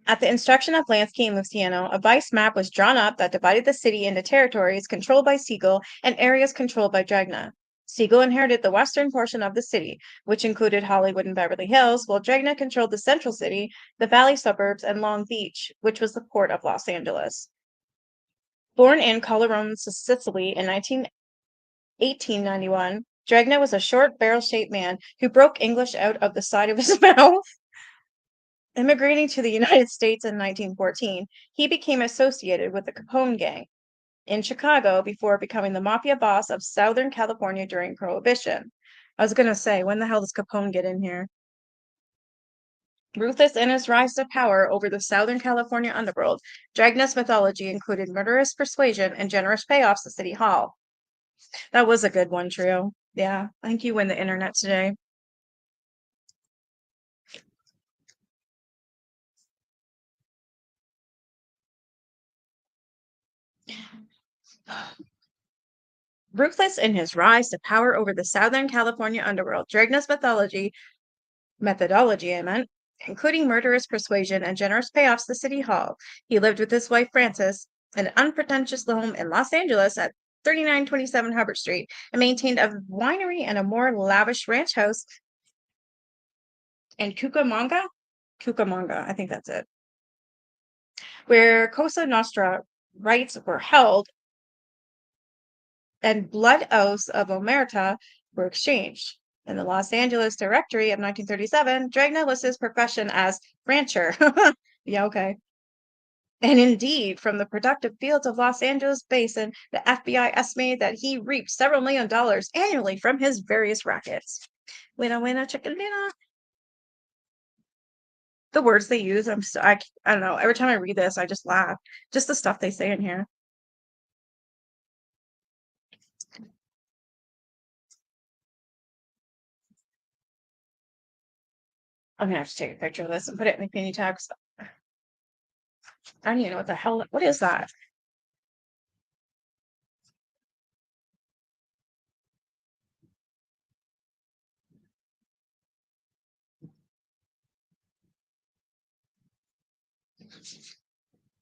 At the instruction of Lansky and Luciano, a vice map was drawn up that divided the city into territories controlled by Siegel and areas controlled by Dragna. Siegel inherited the western portion of the city, which included Hollywood and Beverly Hills, while Dragna controlled the central city, the valley suburbs, and Long Beach, which was the port of Los Angeles. Born in Colleron, Sicily in 1891, Dragna was a short, barrel-shaped man who broke English out of the side of his mouth. Immigrating to the United States in 1914, he became associated with the Capone gang in Chicago before becoming the mafia boss of Southern California during Prohibition. I was going to say, when the hell does Capone get in here? Ruthless in his rise to power over the Southern California underworld, Dragna's mythology included murderous persuasion and generous payoffs to City Hall. That was a good one, Trio. Yeah, I think you win the internet today. Ruthless in his rise to power over the Southern California underworld, Dragna's methodology, I meant, including murderous persuasion and generous payoffs to City Hall. He lived with his wife Frances in an unpretentious home in Los Angeles at 3927 Hubbard Street and maintained a winery and a more lavish ranch house in Cucamonga, I think that's it, where Cosa Nostra rights were held and blood oaths of omerta were exchanged. In the Los Angeles Directory of 1937, Dragna lists his profession as rancher. Yeah, okay. And indeed, from the productive fields of Los Angeles Basin, the FBI estimated that he reaped several $1 million annually from his various rackets. Winner, winner, chicken dinner. The words they use, I don't know. Every time I read this, I just laugh. Just the stuff they say in here. I'm gonna have to take a picture of this and put it in the community tab 'cause I don't even know what the hell what is that?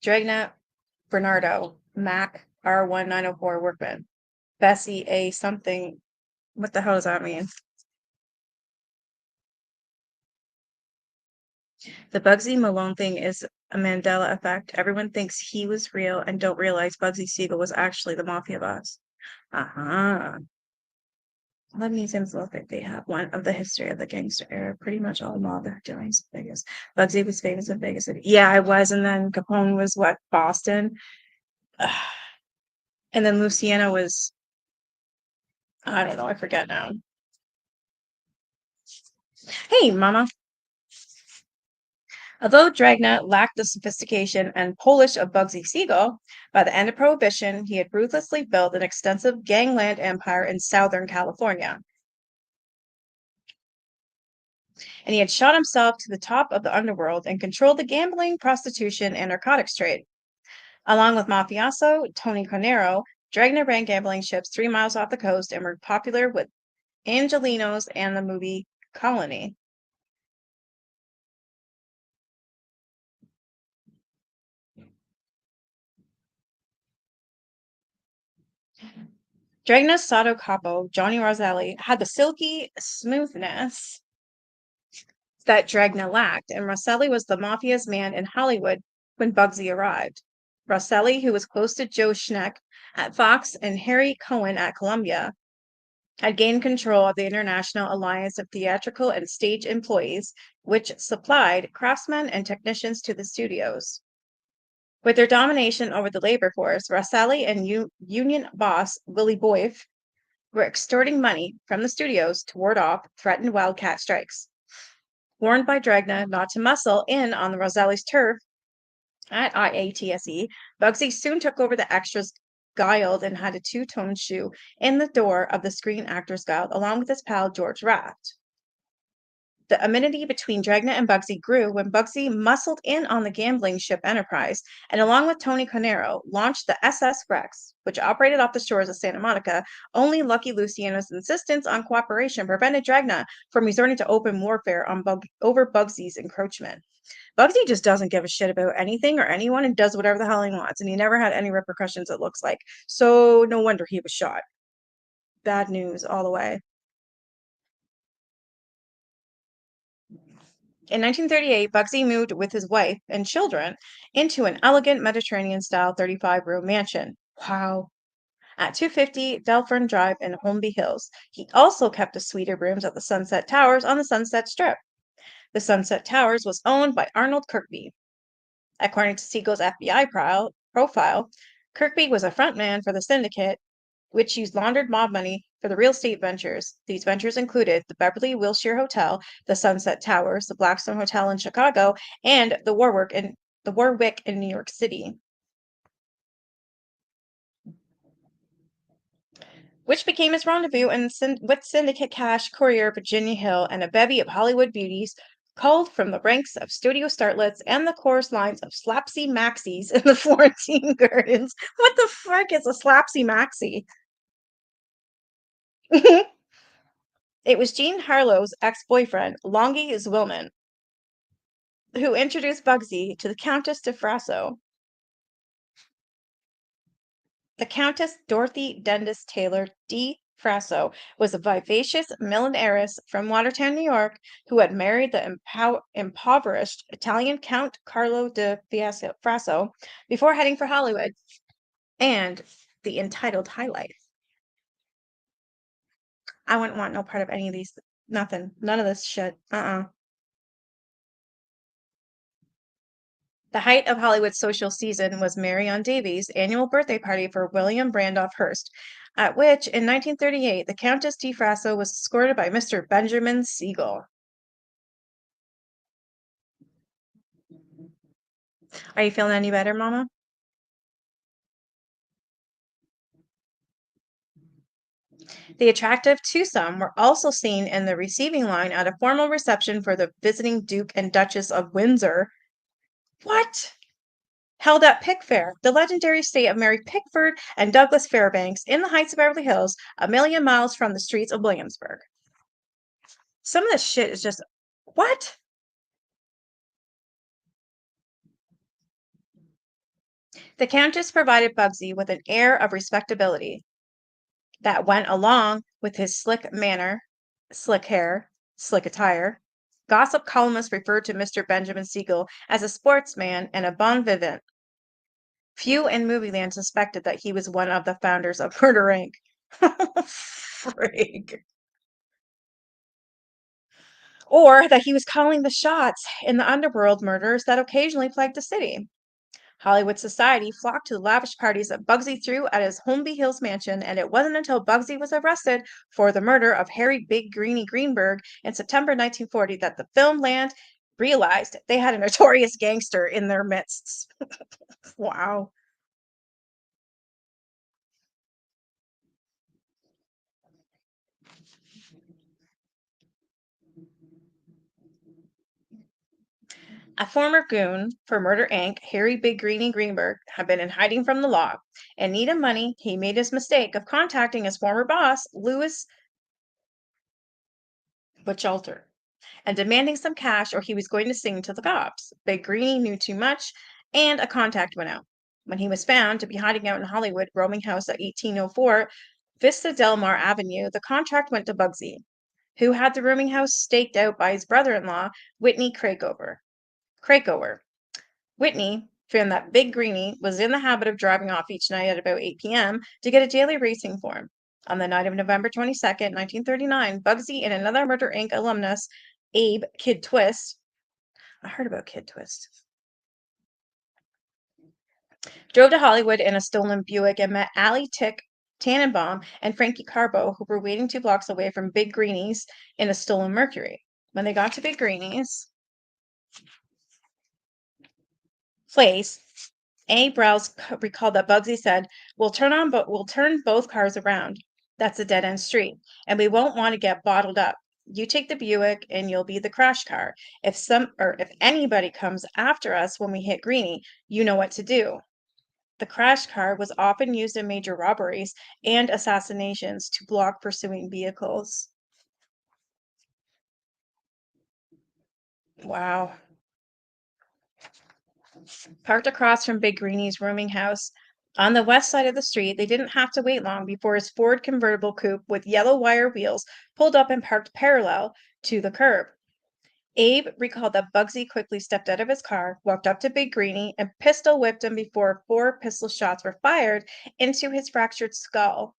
Dragnet Bernardo, Mac R1904 Workman. Bessie A something. What the hell does that mean? The Bugsy Malone thing is a Mandela effect. Everyone thinks he was real and don't realize Bugsy Siegel was actually the mafia boss. Uh-huh. Let museums look like they have one of the history of the gangster era. Pretty much all mob dealings in Vegas. Bugsy was famous in Vegas. Yeah, I was, and then Capone was what, Boston? Ugh. And then Luciana was, I don't know, I forget now. Hey, Mama. Although Dragna lacked the sophistication and polish of Bugsy Siegel, by the end of Prohibition, he had ruthlessly built an extensive gangland empire in Southern California, and he had shot himself to the top of the underworld and controlled the gambling, prostitution, and narcotics trade. Along with mafioso Tony Conero, Dragna ran gambling ships 3 miles off the coast and were popular with Angelinos and the movie Colony. Dragna's Sado Capo, Johnny Roselli, had the silky smoothness that Dragna lacked, and Rosselli was the mafia's man in Hollywood when Bugsy arrived. Rosselli, who was close to Joe Schneck at Fox and Harry Cohen at Columbia, had gained control of the International Alliance of Theatrical and Stage Employees, which supplied craftsmen and technicians to the studios. With their domination over the labor force, Rosselli and union boss Willie Boyf were extorting money from the studios to ward off threatened wildcat strikes. Warned by Dragna not to muscle in on the Roselli's turf at IATSE, Bugsy soon took over the extras Guild and had a two-tone shoe in the door of the Screen Actors Guild along with his pal George Raft. The amenity between Dragna and Bugsy grew when Bugsy muscled in on the gambling ship Enterprise and, along with Tony Conero, launched the SS Rex, which operated off the shores of Santa Monica. Only Lucky Luciano's insistence on cooperation prevented Dragna from resorting to open warfare on over Bugsy's encroachment. Bugsy just doesn't give a shit about anything or anyone and does whatever the hell he wants, and he never had any repercussions, it looks like. So no wonder he was shot. Bad news all the way. In 1938, Bugsy moved with his wife and children into an elegant Mediterranean-style 35-room mansion. Wow. At 250 Delfern Drive in Holmby Hills. He also kept the suite of rooms at the Sunset Towers on the Sunset Strip. The Sunset Towers was owned by Arnold Kirkby. According to Siegel's FBI profile, Kirkby was a frontman for the syndicate, which used laundered mob money for the real estate ventures. These ventures included the Beverly Wilshire Hotel, the Sunset Towers, the Blackstone Hotel in Chicago, and the Warwick in New York City, which became his rendezvous with syndicate cash courier Virginia Hill and a bevy of Hollywood beauties culled from the ranks of studio starlets and the chorus lines of slapsy maxies in the Florentine Gardens. What the frick is a slapsy maxi? It was Jean Harlow's ex-boyfriend, Longy Zwillman, who introduced Bugsy to the Countess de Frasso. The Countess Dorothy Dundas Taylor de Frasso was a vivacious middle heiress from Watertown, New York, who had married the impoverished Italian Count Carlo de Frasso before heading for Hollywood. And the entitled highlight. I wouldn't want no part of any of these. Nothing. None of this shit. The height of Hollywood's social season was Marion Davies' annual birthday party for William Randolph Hearst, at which, in 1938, the Countess de Frasso was escorted by Mr. Benjamin Siegel. Are you feeling any better, Mama? The attractive twosome were also seen in the receiving line at a formal reception for the visiting Duke and Duchess of Windsor. What? Held at Pickfair, the legendary estate of Mary Pickford and Douglas Fairbanks in the Heights of Beverly Hills, a million miles from the streets of Williamsburg. Some of this shit is just what? The Countess provided Bugsy with an air of respectability that went along with his slick manner, slick hair, slick attire. Gossip columnists referred to Mr. Benjamin Siegel as a sportsman and a bon vivant. Few in Movieland suspected that he was one of the founders of Murder Inc. Frig. Or that he was calling the shots in the underworld murders that occasionally plagued the city. Hollywood society flocked to the lavish parties that Bugsy threw at his Holmby Hills mansion, and it wasn't until Bugsy was arrested for the murder of Harry Big Greeny Greenberg in September 1940 that the film land realized they had a notorious gangster in their midst. Wow. A former goon for Murder Inc., Harry Big Greeny Greenberg, had been in hiding from the law. In need of money, he made his mistake of contacting his former boss, Louis Bachelter, and demanding some cash or he was going to sing to the cops. Big Greeny knew too much, and a contact went out. When he was found to be hiding out in Hollywood, roaming house at 1804 Vista Del Mar Avenue, the contract went to Bugsy, who had the rooming house staked out by his brother-in-law, Whitney Crakower. Whitney found that Big Greeny was in the habit of driving off each night at about 8 p.m. to get a daily racing form. On the night of November 22nd, 1939, Bugsy and another Murder Inc. alumnus, Abe Kid Twist, I heard about Kid Twist, drove to Hollywood in a stolen Buick and met Allie Tick Tannenbaum and Frankie Carbo, who were waiting 2 blocks away from Big Greeny's in a stolen Mercury. When they got to Big Greeny's place, A. Browse recalled that Bugsy said, we'll turn both cars around. That's a dead-end street, and we won't want to get bottled up. You take the Buick and you'll be the crash car. If anybody comes after us when we hit Greeny, you know what to do." The crash car was often used in major robberies and assassinations to block pursuing vehicles. Wow. Parked across from Big Greeny's rooming house on the west side of the street, they didn't have to wait long before his Ford convertible coupe with yellow wire wheels pulled up and parked parallel to the curb. Abe recalled that Bugsy quickly stepped out of his car, walked up to Big Greeny, and pistol whipped him before 4 pistol shots were fired into his fractured skull.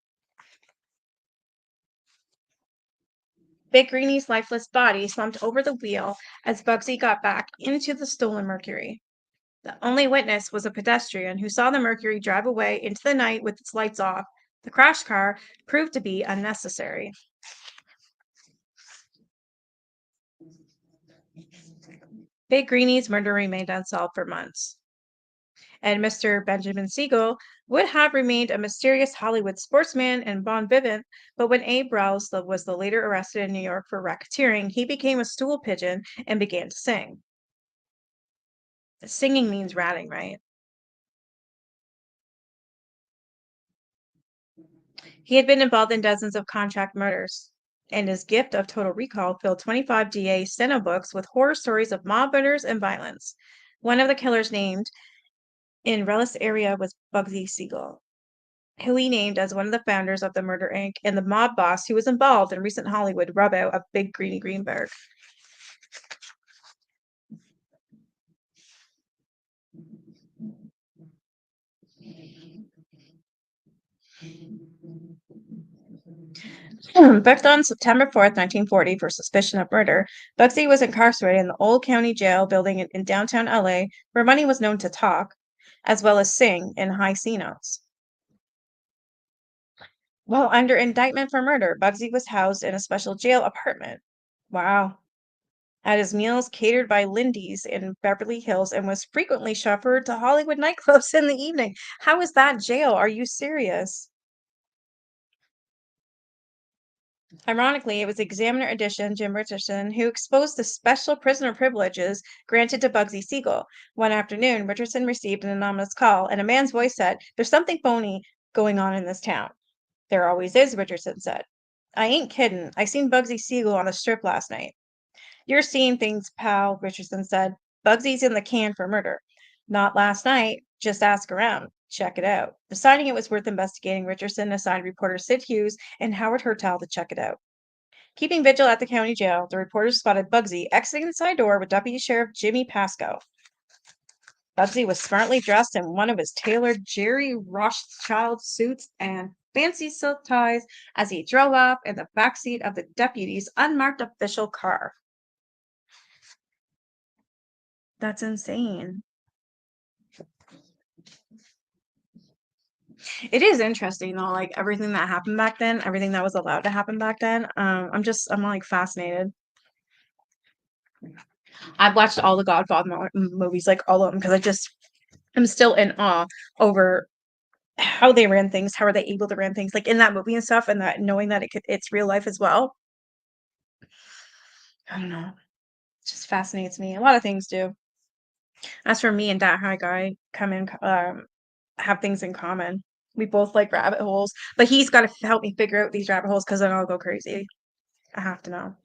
Big Greeny's lifeless body slumped over the wheel as Bugsy got back into the stolen Mercury. The only witness was a pedestrian who saw the Mercury drive away into the night with its lights off. The crash car proved to be unnecessary. Big Greeny's murder remained unsolved for months, and Mr. Benjamin Siegel would have remained a mysterious Hollywood sportsman and bon vivant, but when Abe Rouse was later arrested in New York for racketeering, he became a stool pigeon and began to sing. Singing means ratting, right? He had been involved in dozens of contract murders, and his gift of total recall filled 25 DA steno books with horror stories of mob murders and violence. One of the killers named in Rellis area was Bugsy Siegel, who he named as one of the founders of the Murder Inc. and the mob boss who was involved in recent Hollywood rub out of Big Greeny Greenberg. Booked on September 4th, 1940 for suspicion of murder, Bugsy was incarcerated in the Old County Jail building in downtown LA, where Money was known to talk, as well as sing in high C notes. While under indictment for murder, Bugsy was housed in a special jail apartment. Wow. Had his meals catered by Lindy's in Beverly Hills and was frequently chauffeured to Hollywood nightclubs in the evening. How is that jail? Are you serious? Ironically, it was Examiner Edition Jim Richardson who exposed the special prisoner privileges granted to Bugsy Siegel. One afternoon, Richardson received an anonymous call, and a man's voice said, "There's something phony going on in this town." "There always is," Richardson said. "I ain't kiddin'. I seen Bugsy Siegel on the strip last night." "You're seeing things, pal," Richardson said. "Bugsy's in the can for murder." "Not last night. Just ask around. Check it out." Deciding it was worth investigating, Richardson assigned reporters Sid Hughes and Howard Hertel to check it out. Keeping vigil at the county jail, the reporters spotted Bugsy exiting the side door with Deputy Sheriff Jimmy Pasco. Bugsy was smartly dressed in one of his tailored Jerry Rothschild suits and fancy silk ties as he drove off in the backseat of the deputy's unmarked official car. That's insane. It is interesting though, like everything that happened back then, everything that was allowed to happen back then. I'm like fascinated. I've watched all the Godfather movies, like all of them, because I just am still in awe over how they ran things, how are they able to run things, like, in that movie and stuff, and that knowing that it's real life as well. I don't know, it just fascinates me. A lot of things do. As for me and that high guy come in have things in common. We both like rabbit holes, but he's gotta help me figure out these rabbit holes because then I'll go crazy. I have to know.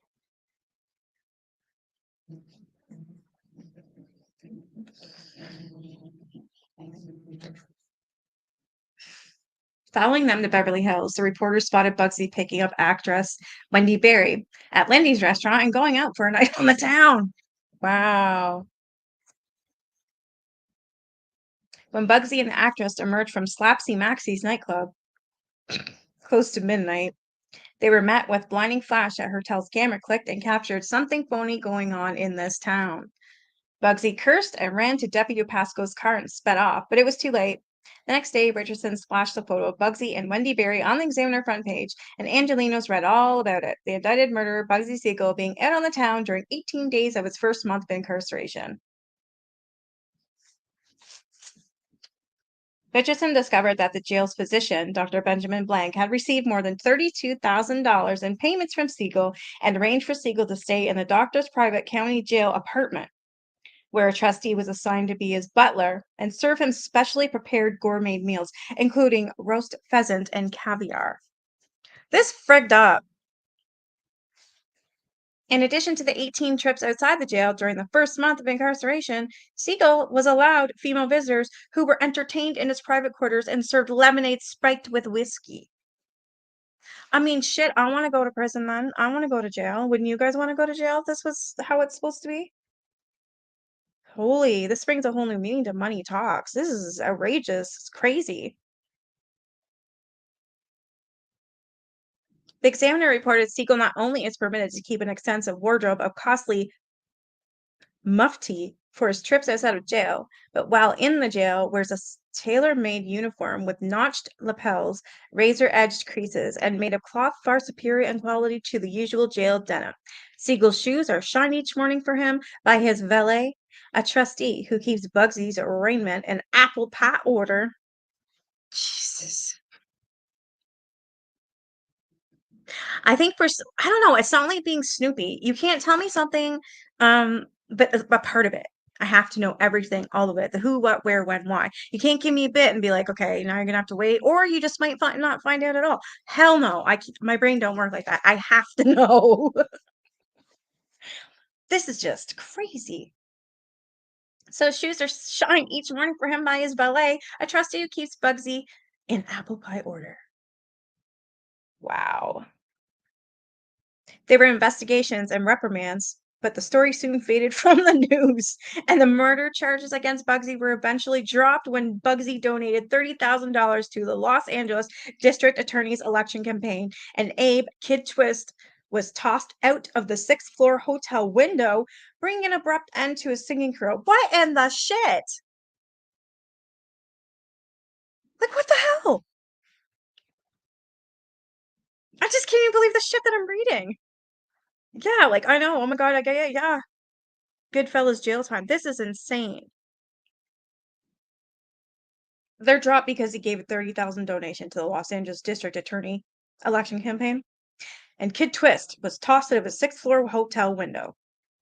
Following them to Beverly Hills, the reporters spotted Bugsy picking up actress Wendy Berry at Lindy's restaurant and going out for a night on the town. Wow. When Bugsy and the actress emerged from Slapsy Maxie's nightclub close to midnight, they were met with blinding flash at Hertel's camera clicked and captured something phony going on in this town. Bugsy cursed and ran to Deputy Pasco's car and sped off, but it was too late. The next day, Richardson splashed a photo of Bugsy and Wendy Berry on the Examiner front page, and Angelinos read all about it. The indicted murderer, Bugsy Siegel, being out on the town during 18 days of his first month of incarceration. Richardson discovered that the jail's physician, Dr. Benjamin Blank, had received more than $32,000 in payments from Siegel and arranged for Siegel to stay in the doctor's private county jail apartment, where a trustee was assigned to be his butler and serve him specially prepared gourmet meals, including roast pheasant and caviar. This frigged up. In addition to the 18 trips outside the jail during the first month of incarceration, Siegel was allowed female visitors who were entertained in his private quarters and served lemonade spiked with whiskey. I mean, shit, I want to go to prison then. I want to go to jail. Wouldn't you guys want to go to jail if this was how it's supposed to be? Holy, this brings a whole new meaning to money talks. This is outrageous. It's crazy. The Examiner reported Siegel not only is permitted to keep an extensive wardrobe of costly mufti for his trips outside of jail, but while in the jail, wears a tailor-made uniform with notched lapels, razor-edged creases, and made of cloth far superior in quality to the usual jail denim. Siegel's shoes are shined each morning for him by his valet, a trustee who keeps Bugsy's raiment in apple pie order. Jesus. I think I don't know, it's not like being Snoopy. You can't tell me something, but a part of it. I have to know everything, all of it, the who, what, where, when, why. You can't give me a bit and be like, okay, now you're gonna have to wait, or you just might not find out at all. Hell no, my brain don't work like that. I have to know. This is just crazy. So shoes are shined each morning for him by his valet, a trustee who keeps Bugsy in apple pie order. Wow. There were investigations and reprimands, but the story soon faded from the news, and the murder charges against Bugsy were eventually dropped when Bugsy donated $30,000 to the Los Angeles District Attorney's election campaign, and Abe Kid Twist was tossed out of the sixth floor hotel window, bringing an abrupt end to his singing career. What in the shit? Like, what the hell? I just can't even believe the shit that I'm reading. Yeah, like, I know. Oh my God. Yeah. Goodfellas jail time. This is insane. They're dropped because he gave a 30,000 donation to the Los Angeles District Attorney election campaign. and Kid Twist was tossed out of a sixth-floor hotel window,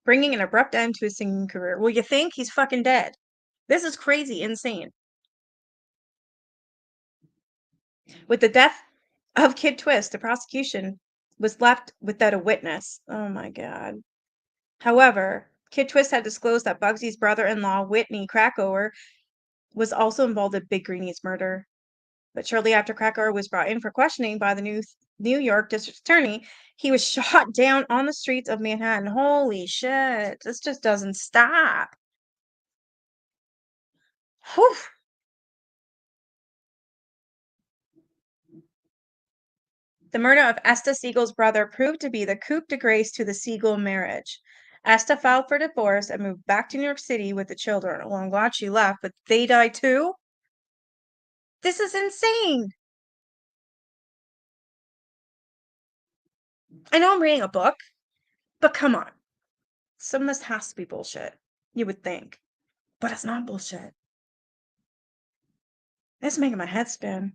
bringing an abrupt end to his singing career. Well, you think he's fucking dead? This is crazy, insane. With the death of Kid Twist, the prosecution was left without a witness. Oh my God. However, Kid Twist had disclosed that Bugsy's brother-in-law, Whitney Krakower, was also involved in Big Greeny's murder. But shortly after Krakower was brought in for questioning by the New York District Attorney, he was shot down on the streets of Manhattan. Holy shit. This just doesn't stop. Whew. The murder of Esta Siegel's brother proved to be the coup de grace to the Siegel marriage. Esta filed for divorce and moved back to New York City with the children. Well, I'm glad she left, but they died too? This is insane. I know I'm reading a book, but come on. Some of this has to be bullshit. You would think. But it's not bullshit. It's making my head spin.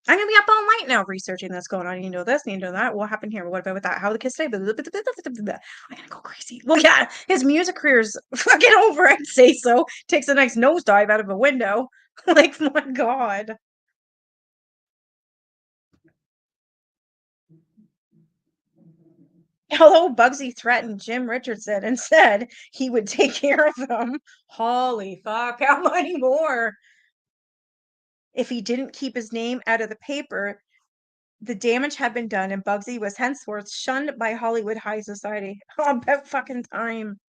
I'm gonna be up all night now researching this going on. You know this, you know that. What happened here? What about with that? How the kids say? I'm gonna go crazy. Well, yeah, his music career's fucking over. I'd say so. Takes a nice nosedive out of a window. Like, my God. Although Bugsy threatened Jim Richardson and said he would take care of him. Holy fuck! How many more? If he didn't keep his name out of the paper, the damage had been done, and Bugsy was henceforth shunned by Hollywood high society. Oh, about fucking time.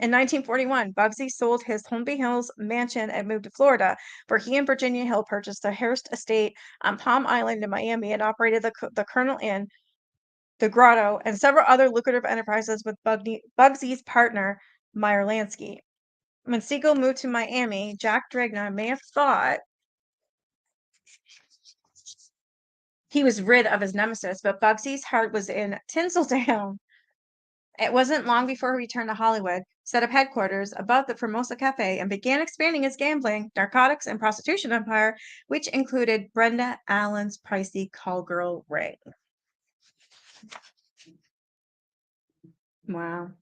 In 1941, Bugsy sold his Holmby Hills mansion and moved to Florida, where he and Virginia Hill purchased the Hearst estate on Palm Island in Miami and operated the Colonel Inn, the Grotto, and several other lucrative enterprises with Bugsy's partner, Meyer Lansky. When Siegel moved to Miami, Jack Dragna may have thought he was rid of his nemesis, but Bugsy's heart was in Tinseltown. It wasn't long before he returned to Hollywood, set up headquarters above the Formosa Cafe, and began expanding his gambling, narcotics, and prostitution empire, which included Brenda Allen's pricey call girl ring. Wow.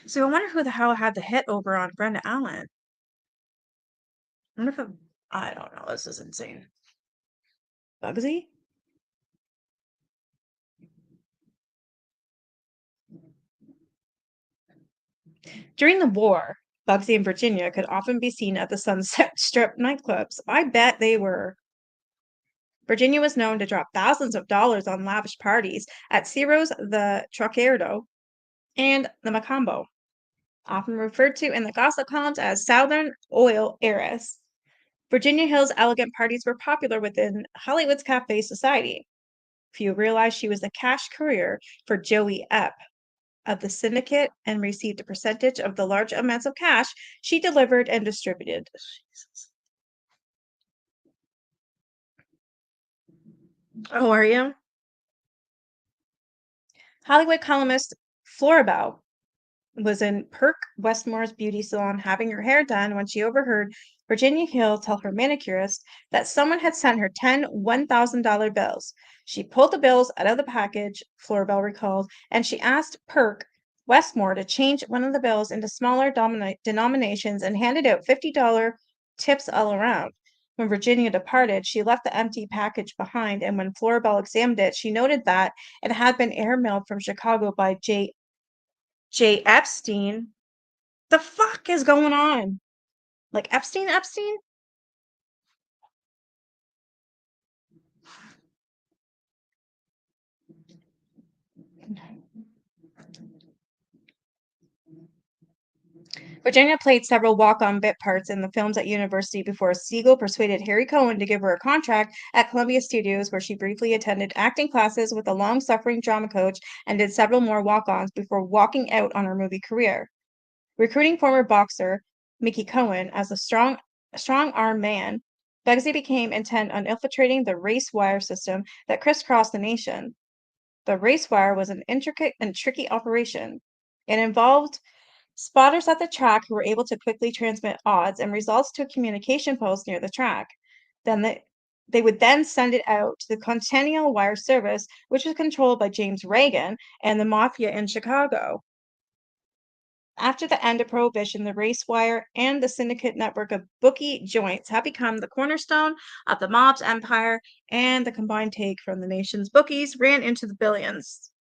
So I wonder who the hell had the hit over on Brenda Allen. I wonder if I don't know. This is insane. Bugsy? During the war, Bugsy and Virginia could often be seen at the Sunset Strip nightclubs. I bet they were. Virginia was known to drop thousands of dollars on lavish parties at Ciro's, the Trocadero, and the Macambo, often referred to in the gossip columns as Southern Oil Heiress. Virginia Hill's elegant parties were popular within Hollywood's cafe society. Few realized she was the cash courier for Joey Epp of the syndicate and received a percentage of the large amounts of cash she delivered and distributed. Jesus. Oh, are you? Hollywood columnist Florabelle was in Perk Westmore's beauty salon having her hair done when she overheard Virginia Hill tell her manicurist that someone had sent her 10 $1,000 bills. She pulled the bills out of the package, Florabelle recalled, and she asked Perk Westmore to change one of the bills into smaller denominations and handed out $50 tips all around. When Virginia departed, she left the empty package behind, and when Florabelle examined it, she noted that it had been airmailed from Chicago by J. Epstein. The fuck is going on? Like Epstein, Epstein? Virginia played several walk-on bit parts in the films at university before Siegel persuaded Harry Cohen to give her a contract at Columbia Studios, where she briefly attended acting classes with a long-suffering drama coach and did several more walk-ons before walking out on her movie career. Recruiting former boxer Mickey Cohen as a strong-arm man, Bugsy became intent on infiltrating the race wire system that crisscrossed the nation. The race wire was an intricate and tricky operation. It involved Spotters at the track who were able to quickly transmit odds and results to a communication post near the track. Then they would then send it out to the Continual Wire Service, which was controlled by James Reagan and the Mafia in Chicago. After the end of Prohibition, the race wire and the syndicate network of bookie joints have become the cornerstone of the mob's empire, and the combined take from the nation's bookies ran into the billions.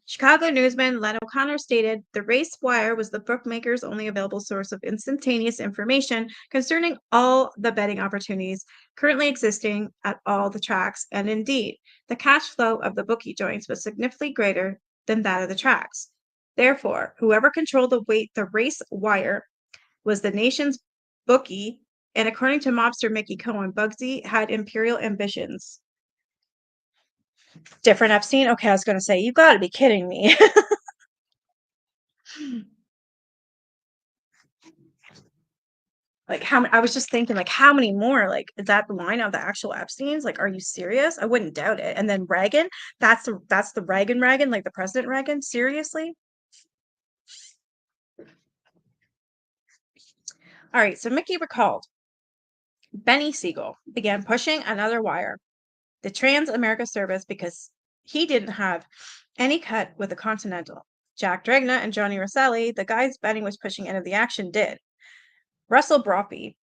Chicago newsman Len O'Connor stated the race wire was the bookmaker's only available source of instantaneous information concerning all the betting opportunities currently existing at all the tracks, and indeed, the cash flow of the bookie joints was significantly greater than that of the tracks. Therefore, whoever controlled the race wire was the nation's bookie, and according to mobster Mickey Cohen, Bugsy had imperial ambitions. Different Epstein? Okay, I was gonna say, you gotta be kidding me. Like, I was just thinking, like, how many more? Like, is that the line of the actual Epsteins? Like, are you serious? I wouldn't doubt it. And then Reagan, that's the Reagan, like the President Reagan? Seriously? All right, so Mickey recalled Benny Siegel began pushing another wire, the Trans America Service, because he didn't have any cut with the Continental. Jack Dragna and Johnny Rosselli, the guys Benny was pushing into the action, did. Russell Broppy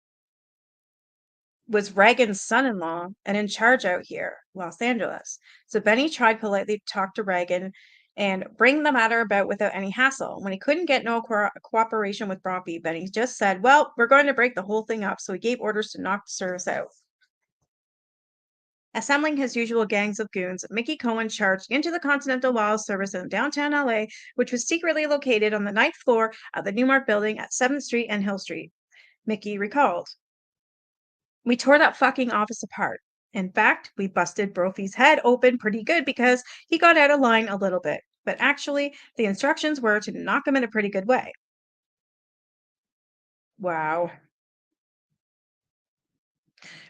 was Reagan's son-in-law and in charge out here, Los Angeles. So Benny tried politely to talk to Reagan and bring the matter about without any hassle. When he couldn't get no cooperation with Broppy, Benny just said, well, we're going to break the whole thing up. So he gave orders to knock the service out. Assembling his usual gangs of goons, Mickey Cohen charged into the Continental Wireless Service in downtown LA, which was secretly located on the ninth floor of the Newmark building at 7th Street and Hill Street. Mickey recalled, we tore that fucking office apart. In fact, we busted Brophy's head open pretty good because he got out of line a little bit. But actually, the instructions were to knock him in a pretty good way. Wow.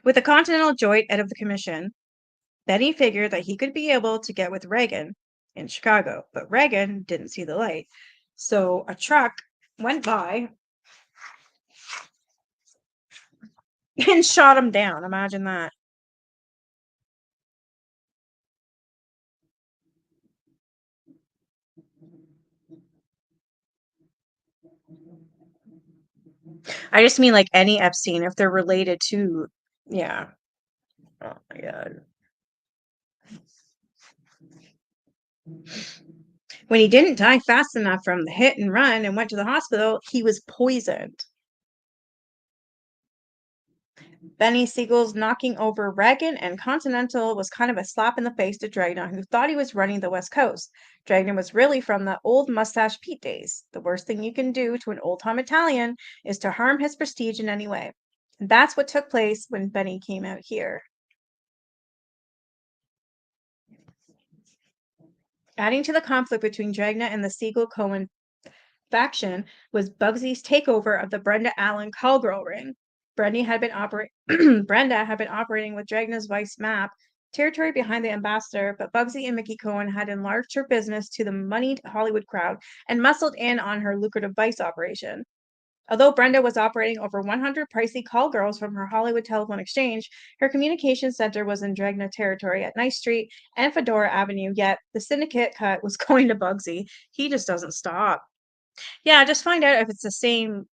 With the Continental joint out of the commission, Benny figured that he could be able to get with Reagan in Chicago, but Reagan didn't see the light. So a truck went by and shot him down. Imagine that. I just mean like any Epstein, if they're related to, yeah. Oh my God. When he didn't die fast enough from the hit and run and went to the hospital, he was poisoned. Benny Siegel's knocking over Reagan and Continental was kind of a slap in the face to Dragna, who thought he was running the West Coast. Dragna was really from the old Mustache Pete days. The worst thing you can do to an old-time Italian is to harm his prestige in any way. And that's what took place when Benny came out here. Adding to the conflict between Dragna and the Siegel-Cohen faction was Bugsy's takeover of the Brenda Allen call girl ring. Brenda had been operating with Dragna's Vice Map territory behind the ambassador, but Bugsy and Mickey Cohen had enlarged her business to the moneyed Hollywood crowd and muscled in on her lucrative Vice operation. Although Brenda was operating over 100 pricey call girls from her Hollywood telephone exchange, her communication center was in Dragna territory at Nice Street and Fedora Avenue, yet the syndicate cut was going to Bugsy. He just doesn't stop. Yeah, just find out if it's the same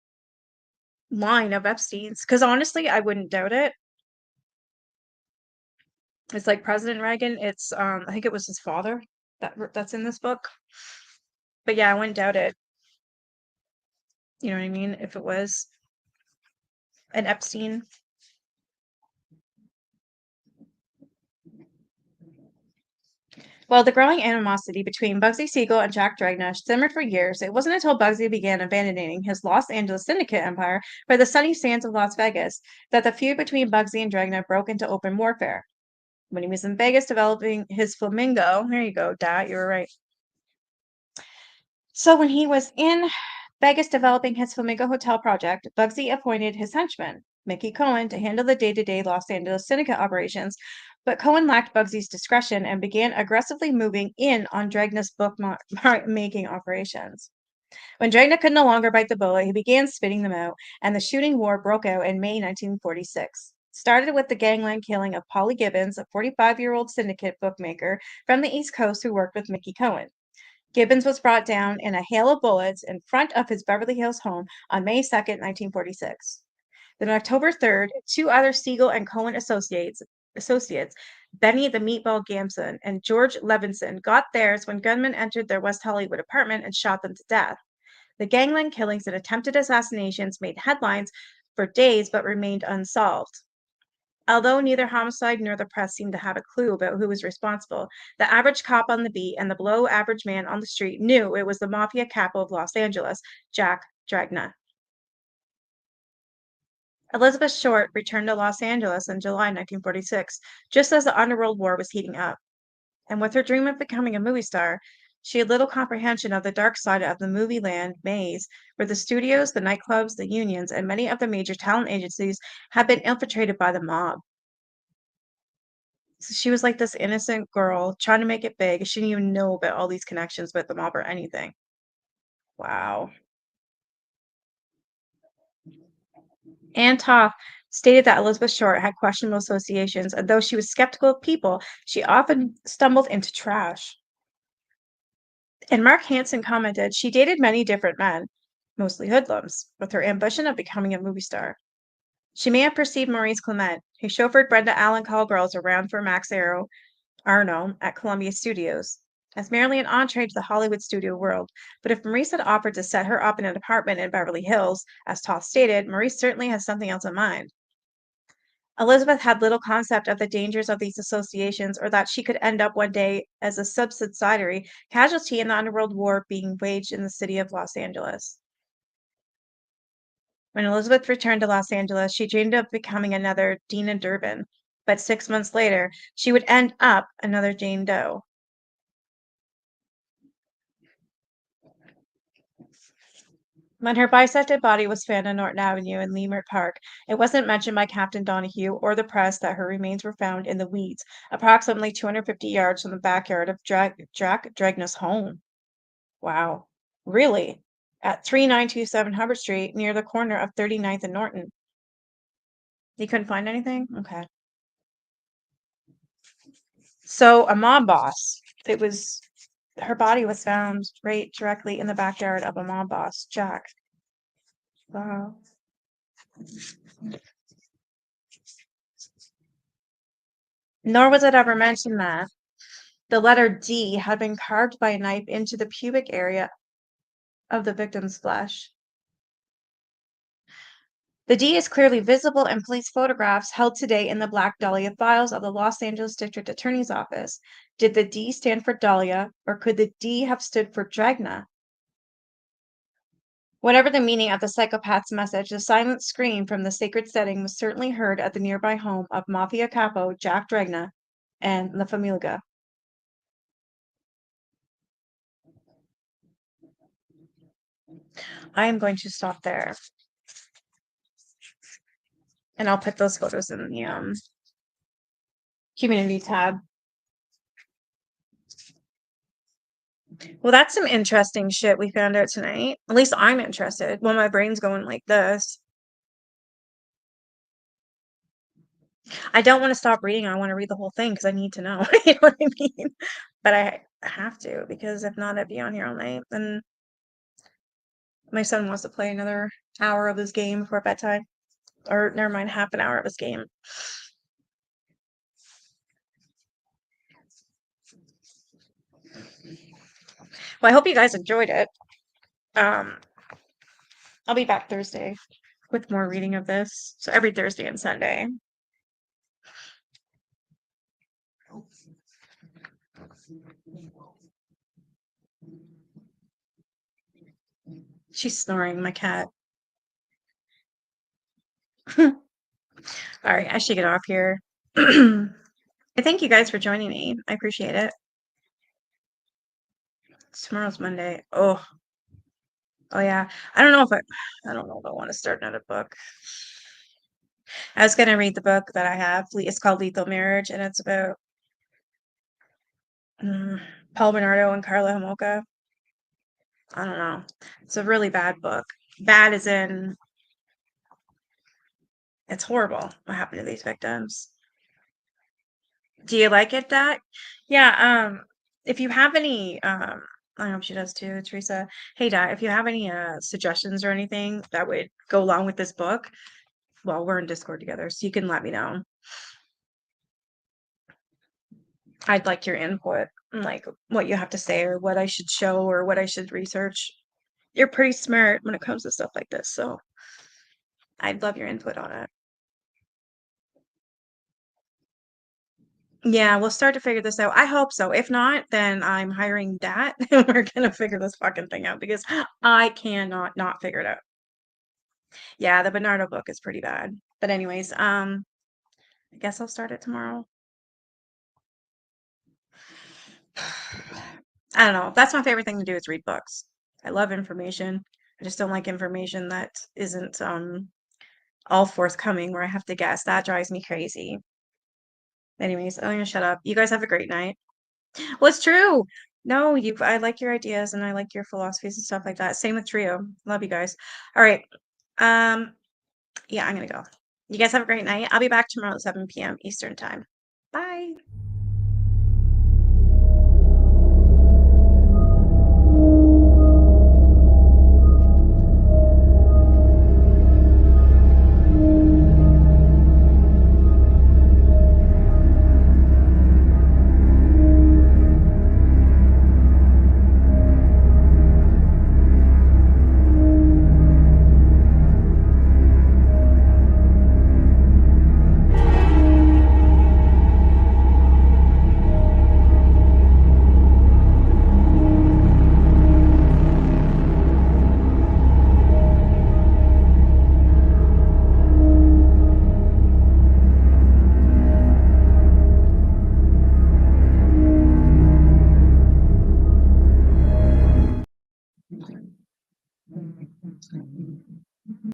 line of Epstein's, because honestly, I wouldn't doubt it. It's like President Reagan. It's I think it was his father that's in this book. But yeah, I wouldn't doubt it. You know what I mean? If it was an Epstein. Well, the growing animosity between Bugsy Siegel and Jack Dragna simmered for years. It wasn't until Bugsy began abandoning his Los Angeles syndicate empire for the sunny sands of Las Vegas that the feud between Bugsy and Dragna broke into open warfare. When he was in Vegas developing his Flamingo, there you go, Dad, you were right. So when he was in Vegas developing his Flamingo Hotel project, Bugsy appointed his henchman, Mickey Cohen, to handle the day-to-day Los Angeles syndicate operations, but Cohen lacked Bugsy's discretion and began aggressively moving in on Dragna's bookmaking operations. When Dragna could no longer bite the bullet, he began spitting them out, and the shooting war broke out in May 1946. It started with the gangland killing of Polly Gibbons, a 45-year-old syndicate bookmaker from the East Coast who worked with Mickey Cohen. Gibbons was brought down in a hail of bullets in front of his Beverly Hills home on May 2nd, 1946. Then on October 3rd, two other Siegel and Cohen associates, Benny the Meatball Gamson and George Levinson, got theirs when gunmen entered their West Hollywood apartment and shot them to death. The gangland killings and attempted assassinations made headlines for days but remained unsolved. Although neither homicide nor the press seemed to have a clue about who was responsible, the average cop on the beat and the below average man on the street knew it was the mafia capo of Los Angeles, Jack Dragna. Elizabeth Short returned to Los Angeles in July 1946, just as the underworld war was heating up. And with her dream of becoming a movie star, she had little comprehension of the dark side of the movie land maze, where the studios, the nightclubs, the unions, and many of the major talent agencies had been infiltrated by the mob. So she was like this innocent girl trying to make it big. She didn't even know about all these connections with the mob or anything. Wow. Ann Toth stated that Elizabeth Short had questionable associations, and though she was skeptical of people, she often stumbled into trash. And Mark Hansen commented, she dated many different men, mostly hoodlums, with her ambition of becoming a movie star. She may have perceived Maurice Clement, who chauffeured Brenda Allen call girls around for Max Arno at Columbia Studios, as merely an entree to the Hollywood studio world. But if Maurice had offered to set her up in an apartment in Beverly Hills, as Toth stated, Maurice certainly has something else in mind. Elizabeth had little concept of the dangers of these associations or that she could end up one day as a subsidiary casualty in the underworld war being waged in the city of Los Angeles. When Elizabeth returned to Los Angeles, she dreamed of becoming another Dina Durbin, but 6 months later, she would end up another Jane Doe. When her bisected body was found on Norton Avenue in Leimert Park, it wasn't mentioned by Captain Donahue or the press that her remains were found in the weeds, approximately 250 yards from the backyard of Jack Dragna's home. Wow. Really? At 3927 Hubbard Street, near the corner of 39th and Norton. You couldn't find anything? Okay. So a mob boss. Her body was found right directly in the backyard of a mob boss, Jack. Wow. Nor was it ever mentioned that the letter D had been carved by a knife into the pubic area of the victim's flesh. The D is clearly visible in police photographs held today in the Black Dahlia files of the Los Angeles District Attorney's Office. Did the D stand for Dahlia, or could the D have stood for Dragna? Whatever the meaning of the psychopath's message, the silent scream from the sacred setting was certainly heard at the nearby home of Mafia capo Jack Dragna and La Familia. I am going to stop there, and I'll put those photos in the community tab. Well, that's some interesting shit we found out tonight. At least I'm interested. Well, my brain's going like this. I don't want to stop reading. I want to read the whole thing because I need to know. You know what I mean? But I have to because if not, I'd be on here all night. And my son wants to play another hour of his game before bedtime. Or never mind, half an hour of his game. Well, I hope you guys enjoyed it. Um, I'll be back Thursday with more reading of this. So every Thursday and Sunday. She's snoring, my cat. All right, I should get off here. I thank you guys for joining me. I appreciate it. Tomorrow's Monday. Oh yeah. I don't know if I want to start another book. I was gonna read the book that I have. It's called Lethal Marriage, and it's about Paul Bernardo and Carla Homolka. I don't know. It's a really bad book. Bad as in it's horrible what happened to these victims. Do you like it, That? Yeah, if you have any, I hope she does too, Teresa. Hey, Dad, if you have any suggestions or anything that would go along with this book, well, we're in Discord together, so you can let me know. I'd like your input, and, like what you have to say or what I should show or what I should research. You're pretty smart when it comes to stuff like this, so I'd love your input on it. Yeah, we'll start to figure this out. I hope so. If not, then I'm hiring Dat and we're gonna figure this fucking thing out because I cannot not figure it out. Yeah, the Bernardo book is pretty bad. But anyways, I guess I'll start it tomorrow. I don't know. That's my favorite thing to do is read books. I love information. I just don't like information that isn't all forthcoming where I have to guess. That drives me crazy. Anyways, I'm gonna shut up. You guys have a great night. Well, it's true. No, you I like your ideas and I like your philosophies and stuff like that. Same with Trio. Love you guys. All right. Um, yeah, I'm gonna go. You guys have a great night. I'll be back tomorrow at 7 p.m. Eastern time. Bye.